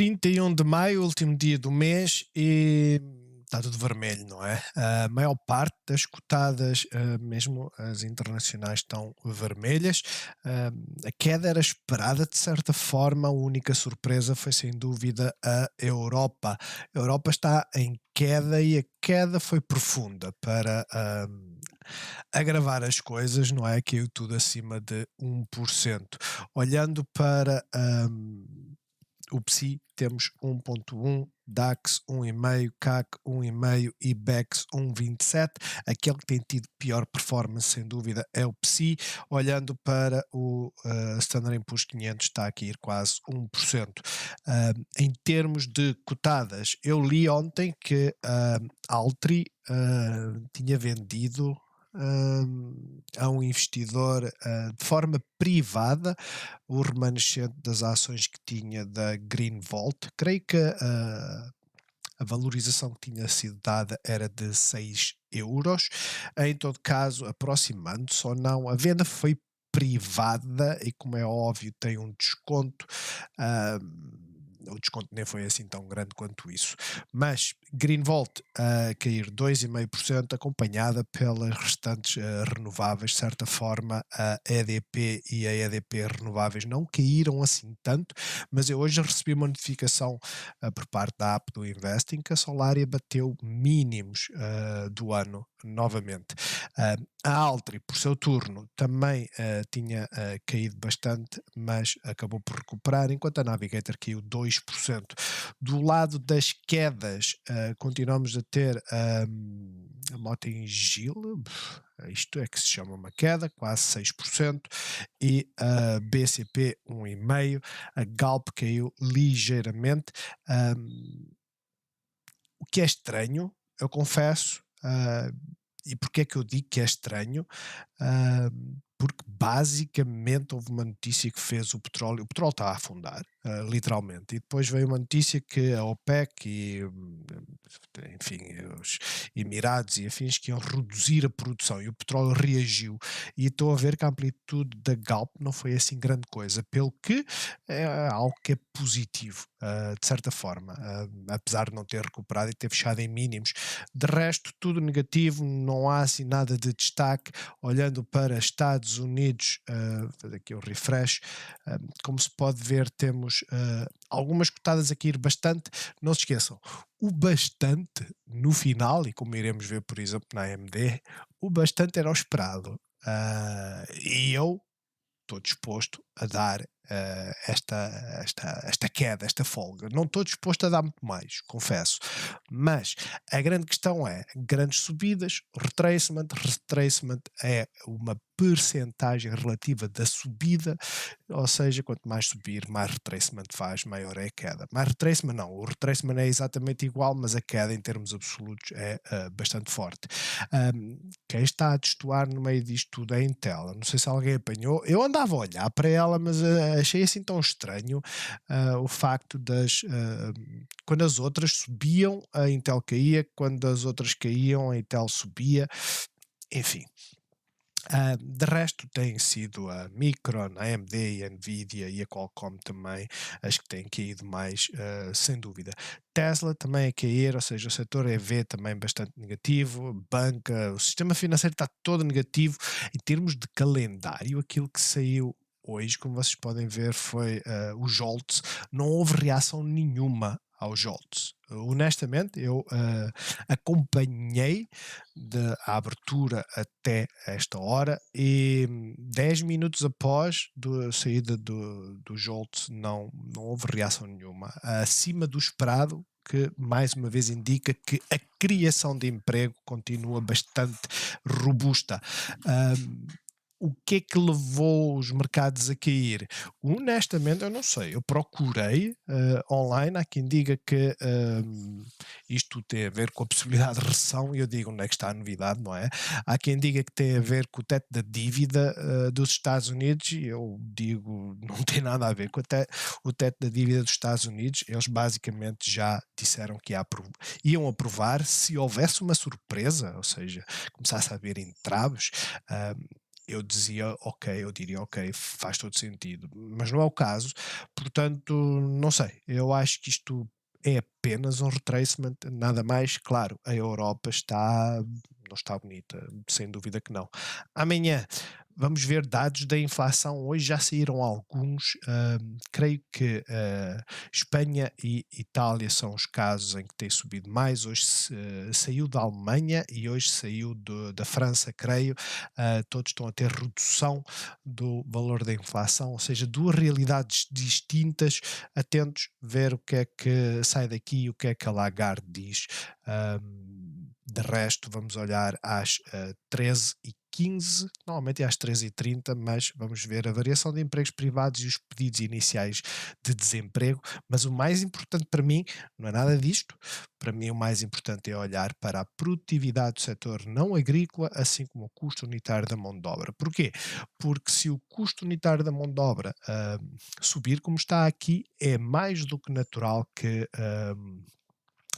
31 de maio, último dia do mês, e está tudo vermelho, não é? A maior parte das cotadas, mesmo as internacionais, estão vermelhas. Ah, a queda era esperada de certa forma, a única surpresa foi sem dúvida a Europa. A Europa está em queda e a queda foi profunda para agravar as coisas, não é? Caiu tudo acima de 1%. Olhando para o PSI temos 1.1, DAX 1,5, CAC 1,5 e BEX 1,27. Aquele que tem tido pior performance, sem dúvida, é o PSI. Olhando para o Standard Poor's 500, está aqui a ir quase 1%. Em termos de cotadas, eu li ontem que a Altri tinha vendido a um investidor de forma privada o remanescente das ações que tinha da Greenvolt. Creio que a valorização que tinha sido dada era de 6 euros. Em todo caso, aproximando-se ou não, a venda foi privada e, como é óbvio, tem um desconto. O desconto nem foi assim tão grande quanto isso. Mas Greenvolt a cair 2,5%, acompanhada pelas restantes renováveis. De certa forma, a EDP e a EDP Renováveis não caíram assim tanto, mas eu hoje recebi uma notificação por parte da app do Investing que a Solaria bateu mínimos do ano novamente. A Altri, por seu turno, também tinha caído bastante, mas acabou por recuperar, enquanto a Navigator caiu 2%. Do lado das quedas, continuamos a ter a Mota-Engil, isto é que se chama uma queda, quase 6%, e a BCP 1,5%, a Galp caiu ligeiramente. O que é estranho, eu confesso, e porque é que eu digo que é estranho? Porque basicamente houve uma notícia que fez o petróleo está a afundar, literalmente, e depois veio uma notícia que a OPEC e, enfim, os Emirados e afins que iam reduzir a produção e o petróleo reagiu, e estou a ver que a amplitude da Galp não foi assim grande coisa, pelo que é algo que é positivo, de certa forma, apesar de não ter recuperado e ter fechado em mínimos. De resto, tudo negativo, não há assim nada de destaque. Olhando para Estados Unidos, fazer aqui o refresh, como se pode ver, temos algumas cotadas a cair bastante. Não se esqueçam, o bastante no final, e como iremos ver, por exemplo, na AMD, o bastante era o esperado. E eu estou disposto a dar esta queda, esta folga. Não estou disposto a dar muito mais, confesso. Mas a grande questão é grandes subidas, retracement. Retracement é uma percentagem relativa da subida, ou seja, quanto mais subir, mais retracement faz, maior é a queda. Mais retracement não, o retracement é exatamente igual, mas a queda em termos absolutos é bastante forte. Quem está a destoar no meio disto tudo é a Intel. Não sei se alguém apanhou. Eu andava a olhar para ela, mas achei assim tão estranho o facto quando as outras subiam, a Intel caía, quando as outras caíam, a Intel subia. Enfim. De resto, tem sido a Micron, a AMD, a Nvidia e a Qualcomm também as que têm caído mais, sem dúvida. Tesla também a cair, ou seja, o setor EV também bastante negativo, banca, o sistema financeiro está todo negativo. Em termos de calendário, aquilo que saiu hoje, como vocês podem ver, foi o Jolts. Não houve reação nenhuma ao Jolts. Honestamente, eu acompanhei a abertura até esta hora e 10 minutos após a saída do Jolt não houve reação nenhuma. Acima do esperado, que mais uma vez indica que a criação de emprego continua bastante robusta. O que é que levou os mercados a cair? Honestamente, eu não sei. Eu procurei online. Há quem diga que isto tem a ver com a possibilidade de recessão, e eu digo onde é que está a novidade, não é? Há quem diga que tem a ver com o teto da dívida dos Estados Unidos, e eu digo não tem nada a ver com o teto da dívida dos Estados Unidos. Eles basicamente já disseram que iam aprovar se houvesse uma surpresa, ou seja, começasse a haver entraves. eu dizia ok, eu diria ok, faz todo sentido, mas não é o caso, portanto, não sei, eu acho que isto é apenas um retracement, nada mais, claro, a Europa não está bonita, sem dúvida que não. Amanhã vamos ver dados da inflação, hoje já saíram alguns, creio que Espanha e Itália são os casos em que tem subido mais, hoje saiu da Alemanha e hoje saiu da França, creio, todos estão a ter redução do valor da inflação, ou seja, duas realidades distintas, atentos, ver o que é que sai daqui e o que é que a Lagarde diz. De resto, vamos olhar às 13h15, normalmente é às 13h30, mas vamos ver a variação de empregos privados e os pedidos iniciais de desemprego. Mas o mais importante para mim não é nada disto. Para mim, o mais importante é olhar para a produtividade do setor não agrícola, assim como o custo unitário da mão de obra. Porquê? Porque se o custo unitário da mão de obra subir como está aqui, é mais do que natural que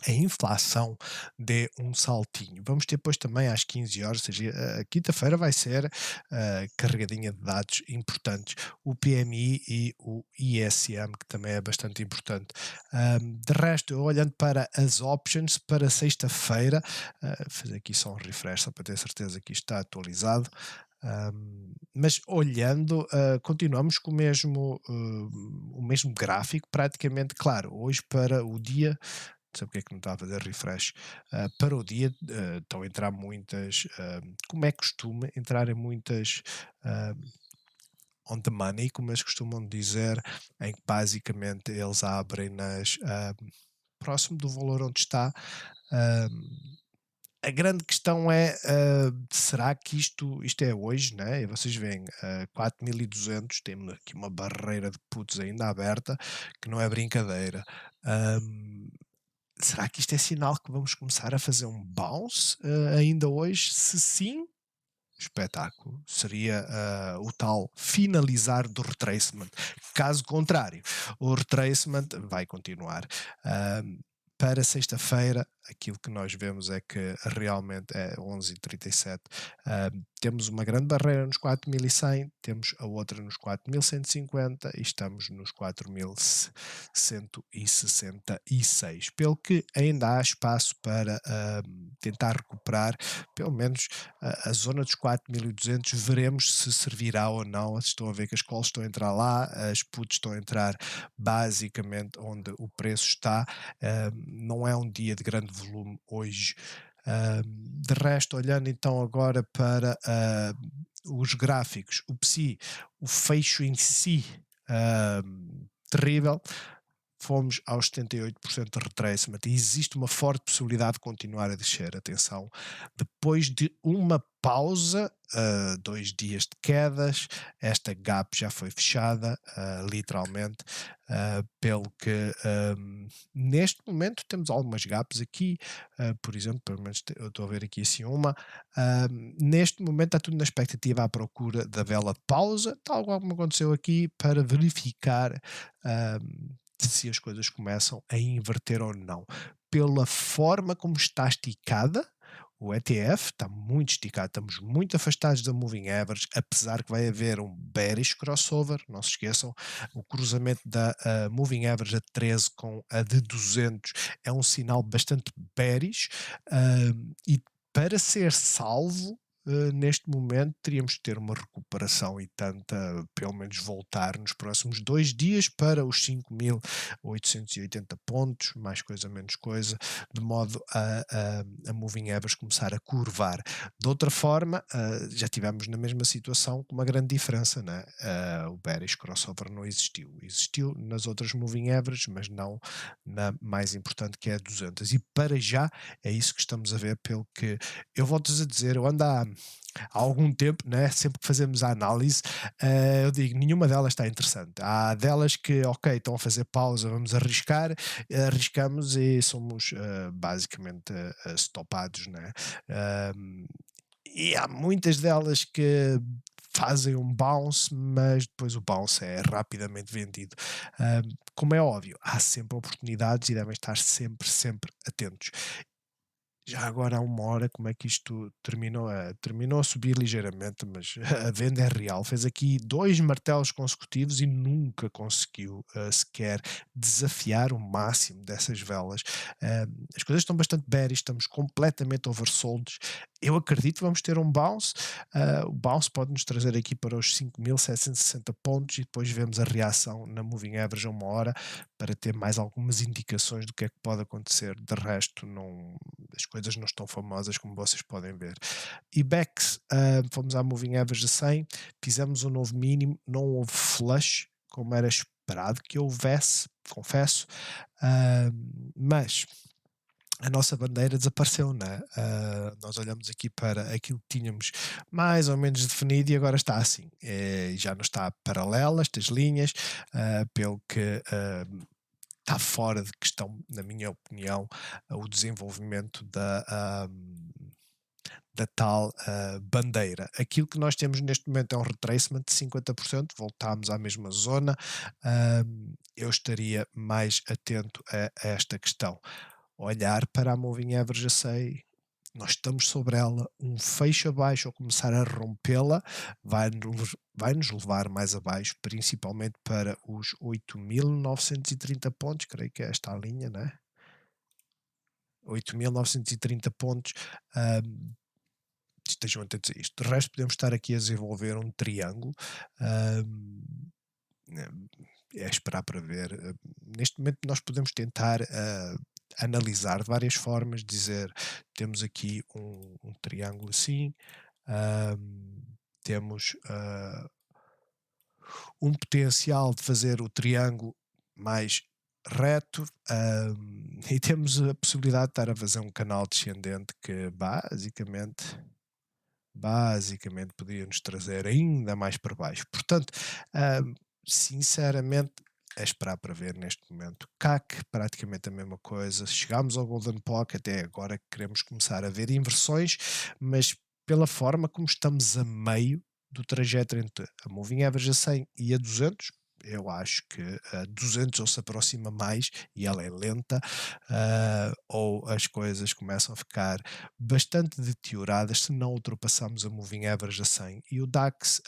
a inflação dê um saltinho. Vamos ter depois também às 15 horas, ou seja, a quinta-feira vai ser carregadinha de dados importantes, o PMI e o ISM, que também é bastante importante. De resto, eu olhando para as options para sexta-feira, fazer aqui só um refresh só para ter certeza que isto está atualizado. Mas olhando, continuamos com o mesmo gráfico, praticamente, claro, hoje para o dia, não sei porque é que não está a fazer refresh. Para o dia estão a entrar muitas, como é costume, entrarem muitas on the money, como eles costumam dizer, em que basicamente eles abrem próximo do valor onde está. ah, a grande questão é, será que isto é hoje, né? E vocês veem, 4.200, temos aqui uma barreira de putos ainda aberta, que não é brincadeira. Ahm, Será que isto é sinal que vamos começar a fazer um bounce ainda hoje? Se sim, espetáculo. Seria o tal finalizar do retracement. Caso contrário, o retracement vai continuar. Um, para sexta-feira, aquilo que nós vemos é que realmente é 11h37. Temos uma grande barreira nos 4.100, temos a outra nos 4.150 e estamos nos 4.166. Pelo que ainda há espaço para tentar recuperar pelo menos a zona dos 4.200, veremos se servirá ou não. Estão a ver que as calls estão a entrar lá, as puts estão a entrar basicamente onde o preço está. Não é um dia de grande volume hoje. De resto, olhando então agora para os gráficos, o PSI, o fecho em si, terrível. Fomos aos 78% de retracement e existe uma forte possibilidade de continuar a descer. Atenção, depois de uma pausa, 2 dias de quedas, esta gap já foi fechada, literalmente, pelo que neste momento temos algumas gaps aqui, por exemplo, pelo menos eu estou a ver aqui assim uma, neste momento está tudo na expectativa à procura da vela de pausa, tal como aconteceu aqui, para verificar se as coisas começam a inverter ou não. Pela forma como está esticada, o ETF está muito esticado, estamos muito afastados da Moving Average, apesar que vai haver um bearish crossover, não se esqueçam, o cruzamento da Moving Average a 13 com a de 200 é um sinal bastante bearish, e para ser salvo, neste momento teríamos que ter uma recuperação e tanta, pelo menos voltar nos próximos 2 dias para os 5.880 pontos, mais coisa menos coisa, de modo a Moving Average começar a curvar. De outra forma, já tivemos na mesma situação com uma grande diferença, né? O bearish crossover não existiu. Existiu nas outras Moving Averages, mas não na mais importante, que é a 200. E para já é isso que estamos a ver, pelo que eu volto-vos a dizer, eu ando há algum tempo, né, sempre que fazemos a análise, eu digo, nenhuma delas está interessante. Há delas que, ok, estão a fazer pausa, vamos arriscar, arriscamos e somos basicamente stopados, né? E há muitas delas que fazem um bounce, mas depois o bounce é rapidamente vendido. Como é óbvio, há sempre oportunidades e devem estar sempre, sempre atentos. Já agora há uma hora, como é que isto terminou? Terminou a subir ligeiramente, mas a venda é real. Fez aqui 2 martelos consecutivos e nunca conseguiu, sequer desafiar o máximo dessas velas. As coisas estão bastante bearish, estamos completamente oversold. Eu acredito que vamos ter um bounce. O bounce pode nos trazer aqui para os 5.760 pontos e depois vemos a reação na moving average a uma hora para ter mais algumas indicações do que é que pode acontecer. De resto, não, as coisas não estão famosas como vocês podem ver. E backs, fomos à moving average a 100, fizemos um novo mínimo, não houve flush como era esperado que houvesse, confesso, mas a nossa bandeira desapareceu, né? Nós olhamos aqui para aquilo que tínhamos mais ou menos definido e agora está assim. Já não está paralela estas linhas, pelo que está fora de questão, na minha opinião, o desenvolvimento da tal bandeira. Aquilo que nós temos neste momento é um retracement de 50%, voltámos à mesma zona. Eu estaria mais atento a esta questão. Olhar para a moving average, já sei, nós estamos sobre ela, um fecho abaixo ou começar a rompê-la vai nos levar mais abaixo, principalmente para os 8.930 pontos, creio que é esta a linha, né? 8.930 pontos. hum, Estejam atentos a isto. De resto, podemos estar aqui a desenvolver um triângulo. hum, É esperar para ver. Neste momento, nós podemos tentar analisar de várias formas, dizer temos aqui um triângulo assim, temos um potencial de fazer o triângulo mais reto, e temos a possibilidade de estar a fazer um canal descendente que basicamente podia nos trazer ainda mais para baixo. Portanto, sinceramente, é esperar para ver neste momento. CAC, praticamente a mesma coisa. Chegámos ao Golden Pocket, até agora que queremos começar a ver inversões, mas pela forma como estamos a meio do trajeto entre a Moving Average a 100 e a 200, eu acho que a 200 ou se aproxima mais e ela é lenta, ou as coisas começam a ficar bastante deterioradas se não ultrapassarmos a moving average a 100. E o DAX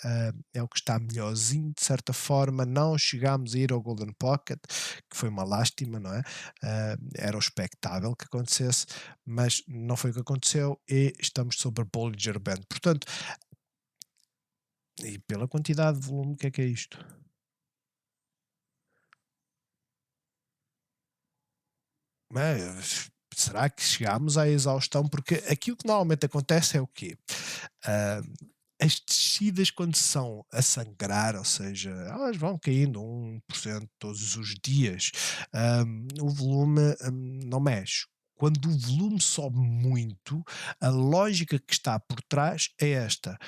é o que está melhorzinho, de certa forma. Não chegámos a ir ao Golden Pocket, que foi uma lástima, não é? Era o expectável que acontecesse, mas não foi o que aconteceu e estamos sobre Bollinger Band. Portanto, e pela quantidade de volume, o que é isto? Mas será que chegámos à exaustão? Porque aquilo que normalmente acontece é o quê? Ah, as descidas quando são a sangrar, ou seja, elas vão caindo 1% todos os dias, o volume, não mexe. Quando o volume sobe muito, a lógica que está por trás é esta: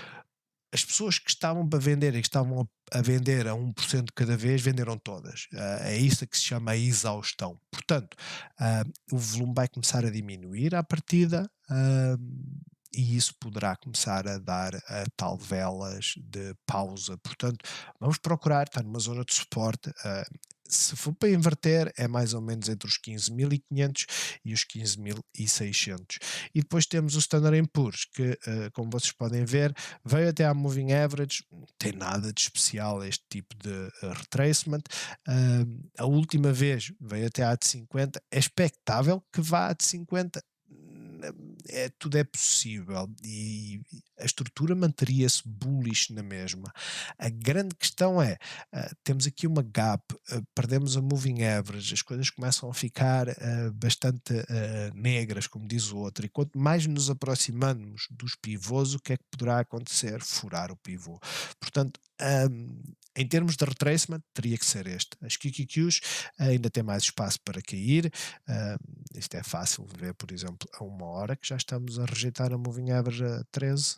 as pessoas que estavam para vender e que estavam a vender a 1% cada vez, venderam todas. É isso que se chama a exaustão. Portanto, o volume vai começar a diminuir à partida, e isso poderá começar a dar a tal velas de pausa. Portanto, vamos procurar estar numa zona de suporte. Se for para inverter, é mais ou menos entre os 15.500 e os 15.600. E depois temos o Standard Poor's, que, como vocês podem ver, veio até à Moving Average, não tem nada de especial este tipo de retracement. A última vez veio até à de 50, é expectável que vá à de 50. Tudo é possível e a estrutura manteria-se bullish na mesma. A grande questão é, temos aqui uma gap, perdemos a moving average, as coisas começam a ficar bastante negras, como diz o outro, e quanto mais nos aproximamos dos pivôs, o que é que poderá acontecer? Furar o pivô. Portanto, em termos de retracement, teria que ser este. As QQQs ainda têm mais espaço para cair. Isto é fácil de ver, por exemplo, a uma hora que já estamos a rejeitar a moving average a 13.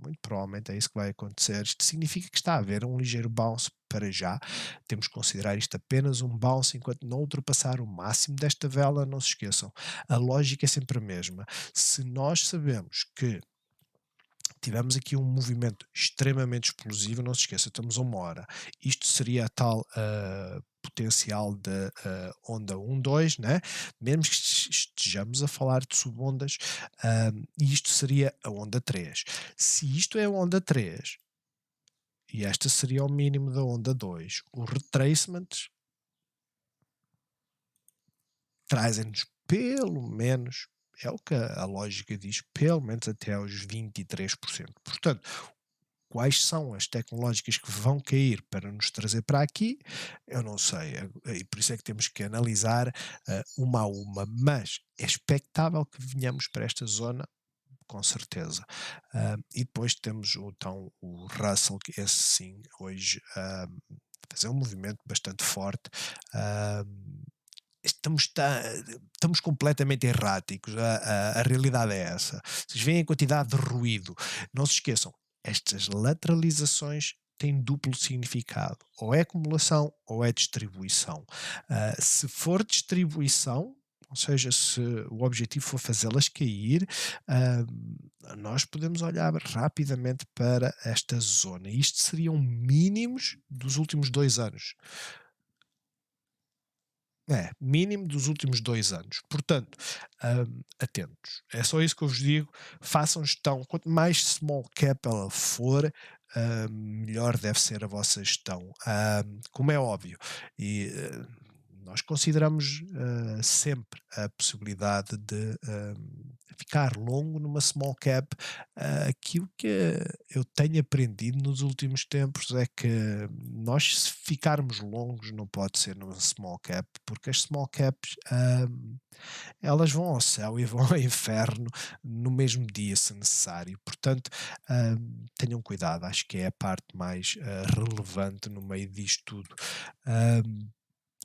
Muito provavelmente é isso que vai acontecer. Isto significa que está a haver um ligeiro bounce para já. Temos que considerar isto apenas um bounce enquanto não ultrapassar o máximo desta vela. Não se esqueçam, a lógica é sempre a mesma. Se nós sabemos que tivemos aqui um movimento extremamente explosivo, não se esqueça, estamos a uma hora. Isto seria a tal potencial da onda 1, 2, né? Mesmo que estejamos a falar de subondas, e isto seria a onda 3. Se isto é a onda 3 e esta seria o mínimo da onda 2, o retracement trazem-nos pelo menos, é o que a lógica diz, pelo menos até aos 23%. Portanto, quais são as tecnológicas que vão cair para nos trazer para aqui? Eu não sei, e por isso é que temos que analisar uma a uma, mas é expectável que venhamos para esta zona, com certeza. E depois temos então o Russell, que esse sim, hoje fazer um movimento bastante forte. ah, estamos completamente erráticos. A realidade é essa. Vocês veem a quantidade de ruído. Não se esqueçam, estas lateralizações têm duplo significado. Ou é acumulação ou é distribuição. Se for distribuição, ou seja, se o objetivo for fazê-las cair, ah, nós podemos olhar rapidamente para esta zona. Isto seriam mínimos dos últimos 2 anos. É, mínimo dos últimos 2 anos. Portanto, atentos. É só isso que eu vos digo. Façam gestão. Quanto mais small cap ela for, melhor deve ser a vossa gestão. Como é óbvio. E nós consideramos sempre a possibilidade de ficar longo numa small cap. Aquilo que eu tenho aprendido nos últimos tempos é que nós, se ficarmos longos, não pode ser numa small cap, porque as small caps elas vão ao céu e vão ao inferno no mesmo dia, se necessário. Portanto, tenham cuidado, acho que é a parte mais relevante no meio disto tudo.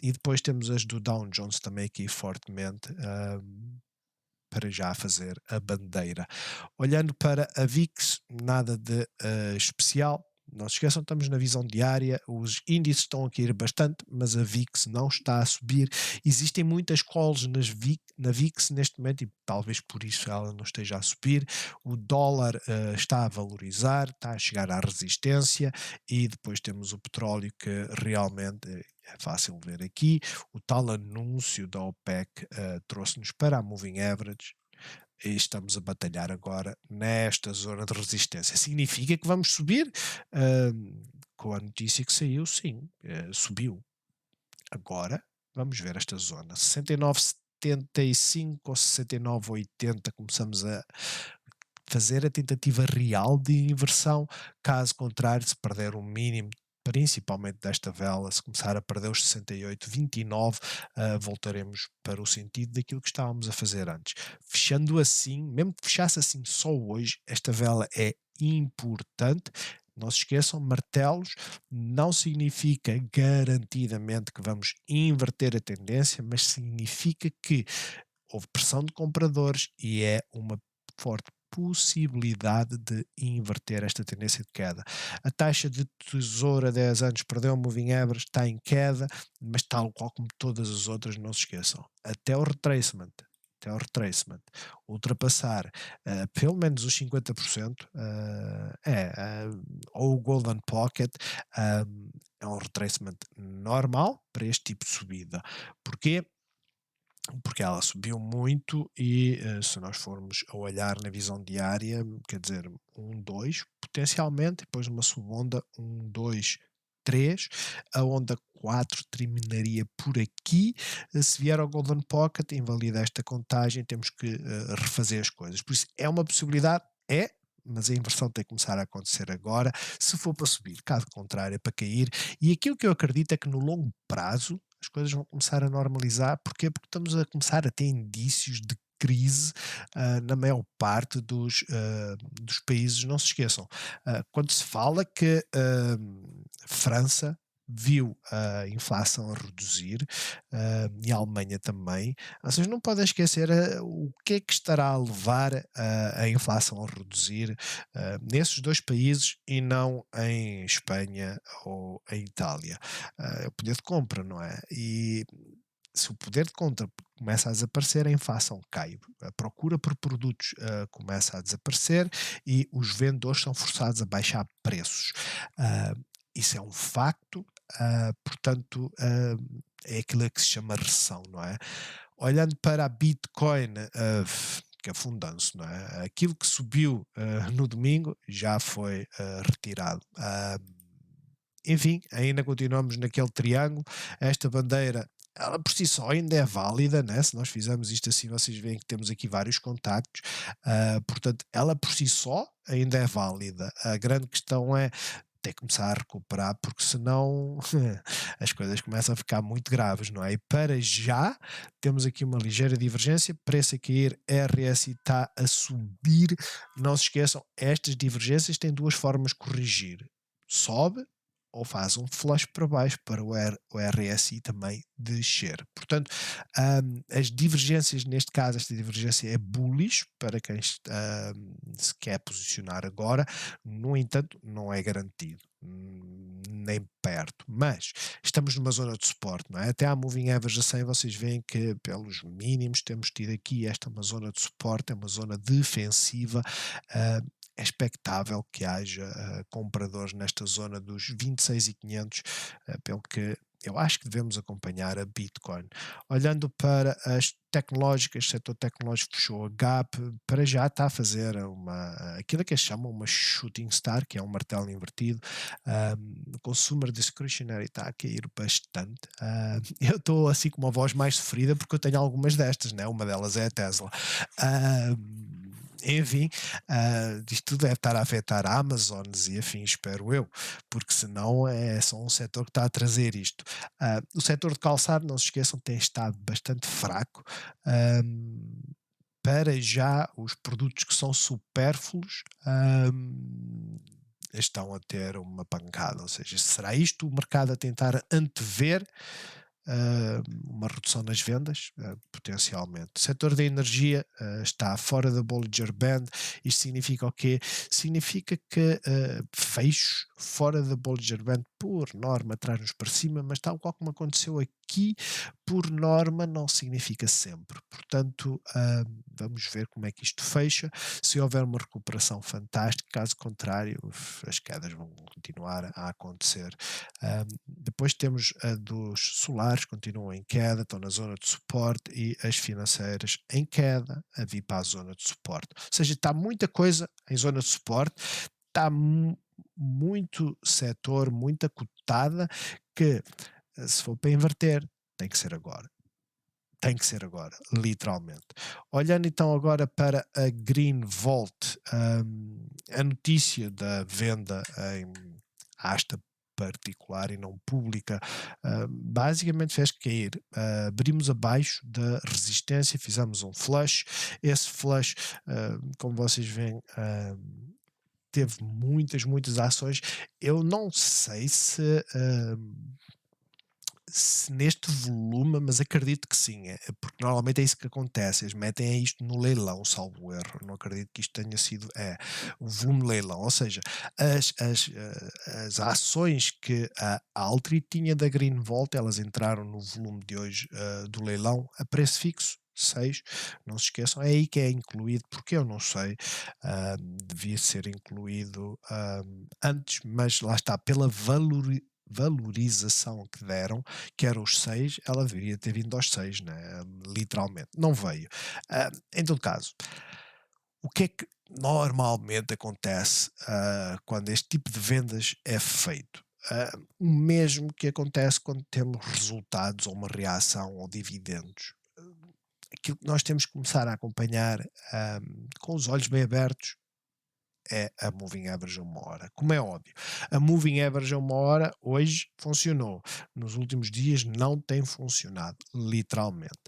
E depois temos as do Dow Jones também aqui fortemente. Para já fazer a bandeira. Olhando para a VIX, nada de especial. Não se esqueçam, estamos na visão diária, os índices estão a cair bastante, mas a VIX não está a subir. Existem muitas calls na VIX neste momento e talvez por isso ela não esteja a subir. O dólar está a valorizar, está a chegar à resistência e depois temos o petróleo que realmente é fácil ver aqui. O tal anúncio da OPEC trouxe-nos para a Moving Average e estamos a batalhar agora nesta zona de resistência. Significa que vamos subir? Com a notícia que saiu, sim, subiu. Agora vamos ver esta zona. 69,75 ou 69,80 começamos a fazer a tentativa real de inversão. Caso contrário, se perder o mínimo, principalmente desta vela, se começar a perder os 68,29, voltaremos para o sentido daquilo que estávamos a fazer antes. Fechando assim, mesmo que fechasse assim só hoje, esta vela é importante. Não se esqueçam, martelos não significa garantidamente que vamos inverter a tendência, mas significa que houve pressão de compradores e é uma forte possibilidade de inverter esta tendência de queda. A taxa de tesouro a 10 anos perdeu o moving average, está em queda, mas tal qual como todas as outras, não se esqueçam. Até o retracement, ultrapassar pelo menos os 50%, ou o Golden Pocket, é um retracement normal para este tipo de subida. Porquê? Porque ela subiu muito e se nós formos a olhar na visão diária, quer dizer, 2 potencialmente, depois uma subonda 2 3, a onda 4 terminaria por aqui. Se vier ao Golden Pocket, invalida esta contagem, temos que refazer as coisas. Por isso, é uma possibilidade? É, mas a inversão tem que começar a acontecer agora, se for para subir, caso contrário é para cair, e aquilo que eu acredito é que no longo prazo as coisas vão começar a normalizar. Porquê? Porque estamos a começar a ter indícios de crise na maior parte dos países. Não se esqueçam, quando se fala que França viu a inflação a reduzir e a Alemanha também, vocês não podem esquecer o que é que estará a levar a inflação a reduzir nesses dois países e não em Espanha ou em Itália. É o poder de compra, não é? E se o poder de compra começa a desaparecer, a inflação cai, a procura por produtos começa a desaparecer e os vendedores são forçados a baixar preços. Isso é um facto. portanto, é aquilo que se chama recessão, não é? Olhando para a Bitcoin, que afundando-se, não é? Aquilo que subiu no domingo já foi retirado. Enfim, ainda continuamos naquele triângulo. Esta bandeira, ela por si só ainda é válida, né? Se nós fizermos isto assim, vocês veem que temos aqui vários contactos. Portanto, ela por si só ainda é válida. A grande questão é ter que começar a recuperar, porque senão as coisas começam a ficar muito graves, não é? E para já temos aqui uma ligeira divergência, preço a cair, RSI está a subir. Não se esqueçam, estas divergências têm duas formas de corrigir: sobe ou faz um flush para baixo para o RSI também descer. Portanto, as divergências, neste caso, esta divergência é bullish para quem se quer posicionar agora. No entanto, não é garantido, nem perto, mas estamos numa zona de suporte, não é? Até à Moving Average a 100 vocês veem que pelos mínimos temos tido aqui esta uma zona de suporte, é uma zona defensiva. É expectável que haja compradores nesta zona dos 26.500, pelo que eu acho que devemos acompanhar a Bitcoin. Olhando para as tecnológicas, o setor tecnológico fechou a gap, para já está a fazer aquilo que eles chamam uma shooting star, que é um martelo invertido. O consumer discretionary está a cair bastante. Eu estou assim com uma voz mais sofrida porque eu tenho algumas destas, né? Uma delas é a Tesla. Enfim, isto tudo deve estar a afetar a Amazones e afins, espero eu, porque senão é só um setor que está a trazer isto. O setor de calçado, não se esqueçam, tem estado bastante fraco. Ahm, para já, os produtos que são supérfluos estão a ter uma pancada, ou seja, será isto o mercado a tentar antever uma redução nas vendas, potencialmente. O setor da energia está fora da Bollinger Band. Isto significa o quê? Significa que fechos fora da Bollinger Band, por norma, traz-nos para cima, mas tal qual como aconteceu aqui, por norma, não significa sempre. Portanto, vamos ver como é que isto fecha. Se houver uma recuperação fantástica, caso contrário, as quedas vão continuar a acontecer. Depois temos a dos solares, continuam em queda, estão na zona de suporte, e as financeiras em queda, a vir para a zona de suporte. Ou seja, está muita coisa em zona de suporte, está muito setor, muita cotada, que se for para inverter, tem que ser agora. Tem que ser agora, literalmente. Olhando então agora para a Green Volt, a notícia da venda em asta particular e não pública, basicamente fez cair. Abrimos abaixo da resistência, fizemos um flush. Esse flush, como vocês veem, teve muitas ações. Eu não sei se neste volume, mas acredito que sim, porque normalmente é isso que acontece, eles metem isto no leilão, salvo erro. Não acredito que isto tenha sido o volume de leilão, ou seja, as ações que a Altri tinha da Greenvolt, elas entraram no volume de hoje do leilão a preço fixo, 6, não se esqueçam, é aí que é incluído, porque eu não sei, devia ser incluído antes, mas lá está, pela valorização que deram, que era os 6, ela deveria ter vindo aos 6, né? Literalmente, não veio. Em todo caso, o que é que normalmente acontece quando este tipo de vendas é feito? O mesmo que acontece quando temos resultados ou uma reação ou dividendos. Aquilo que nós temos que começar a acompanhar com os olhos bem abertos é a Moving Average a uma hora. Como é óbvio, a Moving Average a uma hora hoje funcionou. Nos últimos dias não tem funcionado, literalmente.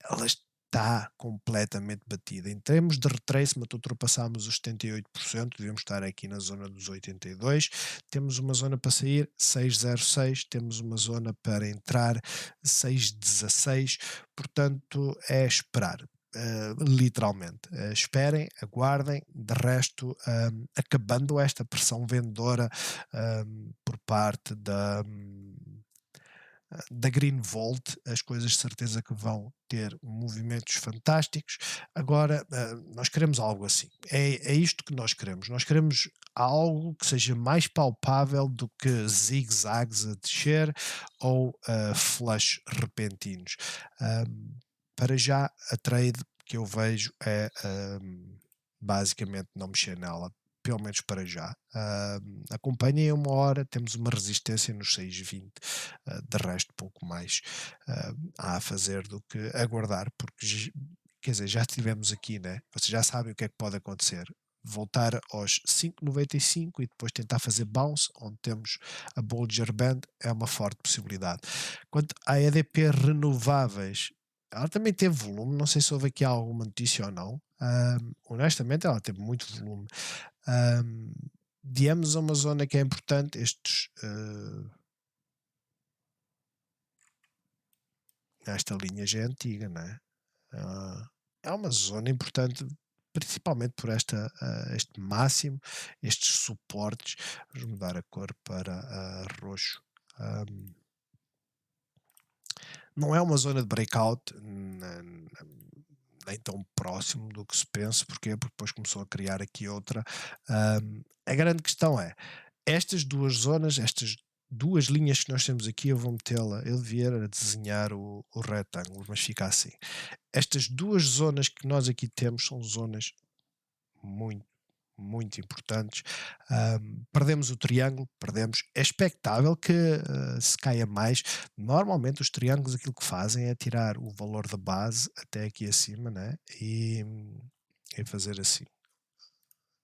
Ela está completamente batida. Em termos de retracement, ultrapassámos os 78%, devemos estar aqui na zona dos 82%. Temos uma zona para sair, 606, temos uma zona para entrar, 616, portanto é esperar. Literalmente, esperem, aguardem. De resto, acabando esta pressão vendedora por parte da Green Volt, as coisas de certeza que vão ter movimentos fantásticos. Agora, nós queremos algo assim. É isto que nós queremos. Nós queremos algo que seja mais palpável do que zigue-zagues a descer ou flush repentinos. Para já, a trade que eu vejo é basicamente não mexer nela, pelo menos para já. Acompanhem uma hora, temos uma resistência nos 6,20, de resto pouco mais há a fazer do que aguardar, porque quer dizer, já estivemos aqui, né? Vocês já sabem o que é que pode acontecer. Voltar aos 5,95 e cinco e depois tentar fazer bounce, onde temos a Bollinger Band, é uma forte possibilidade. Quanto à EDP renováveis, ela também teve volume, não sei se houve aqui alguma notícia ou não. Honestamente, ela teve muito volume. Viemos a uma zona que é importante, esta linha já é antiga, não é? É uma zona importante, principalmente por este máximo, estes suportes. Vamos mudar a cor para roxo. Não é uma zona de breakout, nem tão próximo do que se pensa. Porquê? Porque depois começou a criar aqui outra. A grande questão é, estas duas zonas, estas duas linhas que nós temos aqui, eu vou metê-la, eu devia desenhar o retângulo, mas fica assim. Estas duas zonas que nós aqui temos são zonas muito, muito importantes. Perdemos o triângulo, perdemos. É expectável que se caia mais. Normalmente os triângulos aquilo que fazem é tirar o valor da base até aqui acima, né? E fazer assim.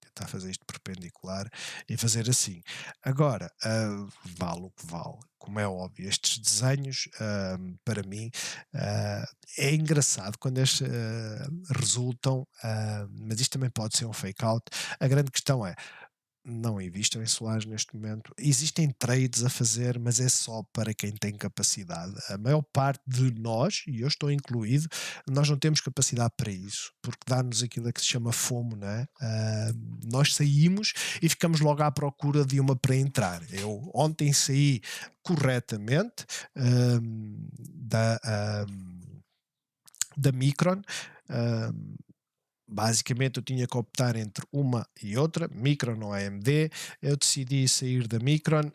Tentar fazer isto perpendicular e fazer assim. Agora, vale o que vale. Como é óbvio, estes desenhos, para mim, é engraçado quando estes resultam, mas isto também pode ser um fake out. A grande questão é, não invistam em Solares neste momento. Existem trades a fazer, mas é só para quem tem capacidade. A maior parte de nós, e eu estou incluído, nós não temos capacidade para isso, porque dá-nos aquilo que se chama FOMO, não é? Nós saímos e ficamos logo à procura de uma para entrar. Eu ontem saí corretamente da Micron. Basicamente eu tinha que optar entre uma e outra, Micron ou AMD. Eu decidi sair da Micron,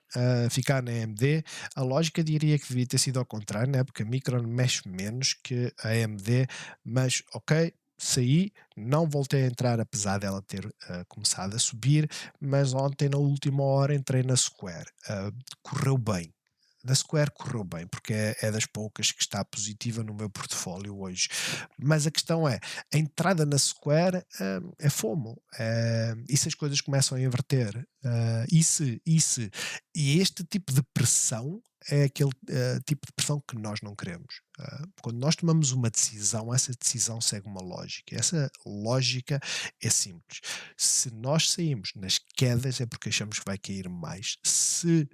ficar na AMD. A lógica diria que devia ter sido ao contrário, né? Porque a Micron mexe menos que a AMD, mas ok, saí, não voltei a entrar apesar dela ter começado a subir, mas ontem na última hora entrei na Square. Correu bem. Na Square correu bem, porque é das poucas que está positiva no meu portfólio hoje. Mas a questão é, a entrada na Square é FOMO. E se as coisas começam a inverter? E este tipo de pressão é aquele tipo de pressão que nós não queremos. Quando nós tomamos uma decisão, essa decisão segue uma lógica. Essa lógica é simples. Se nós saímos nas quedas, é porque achamos que vai cair mais. Se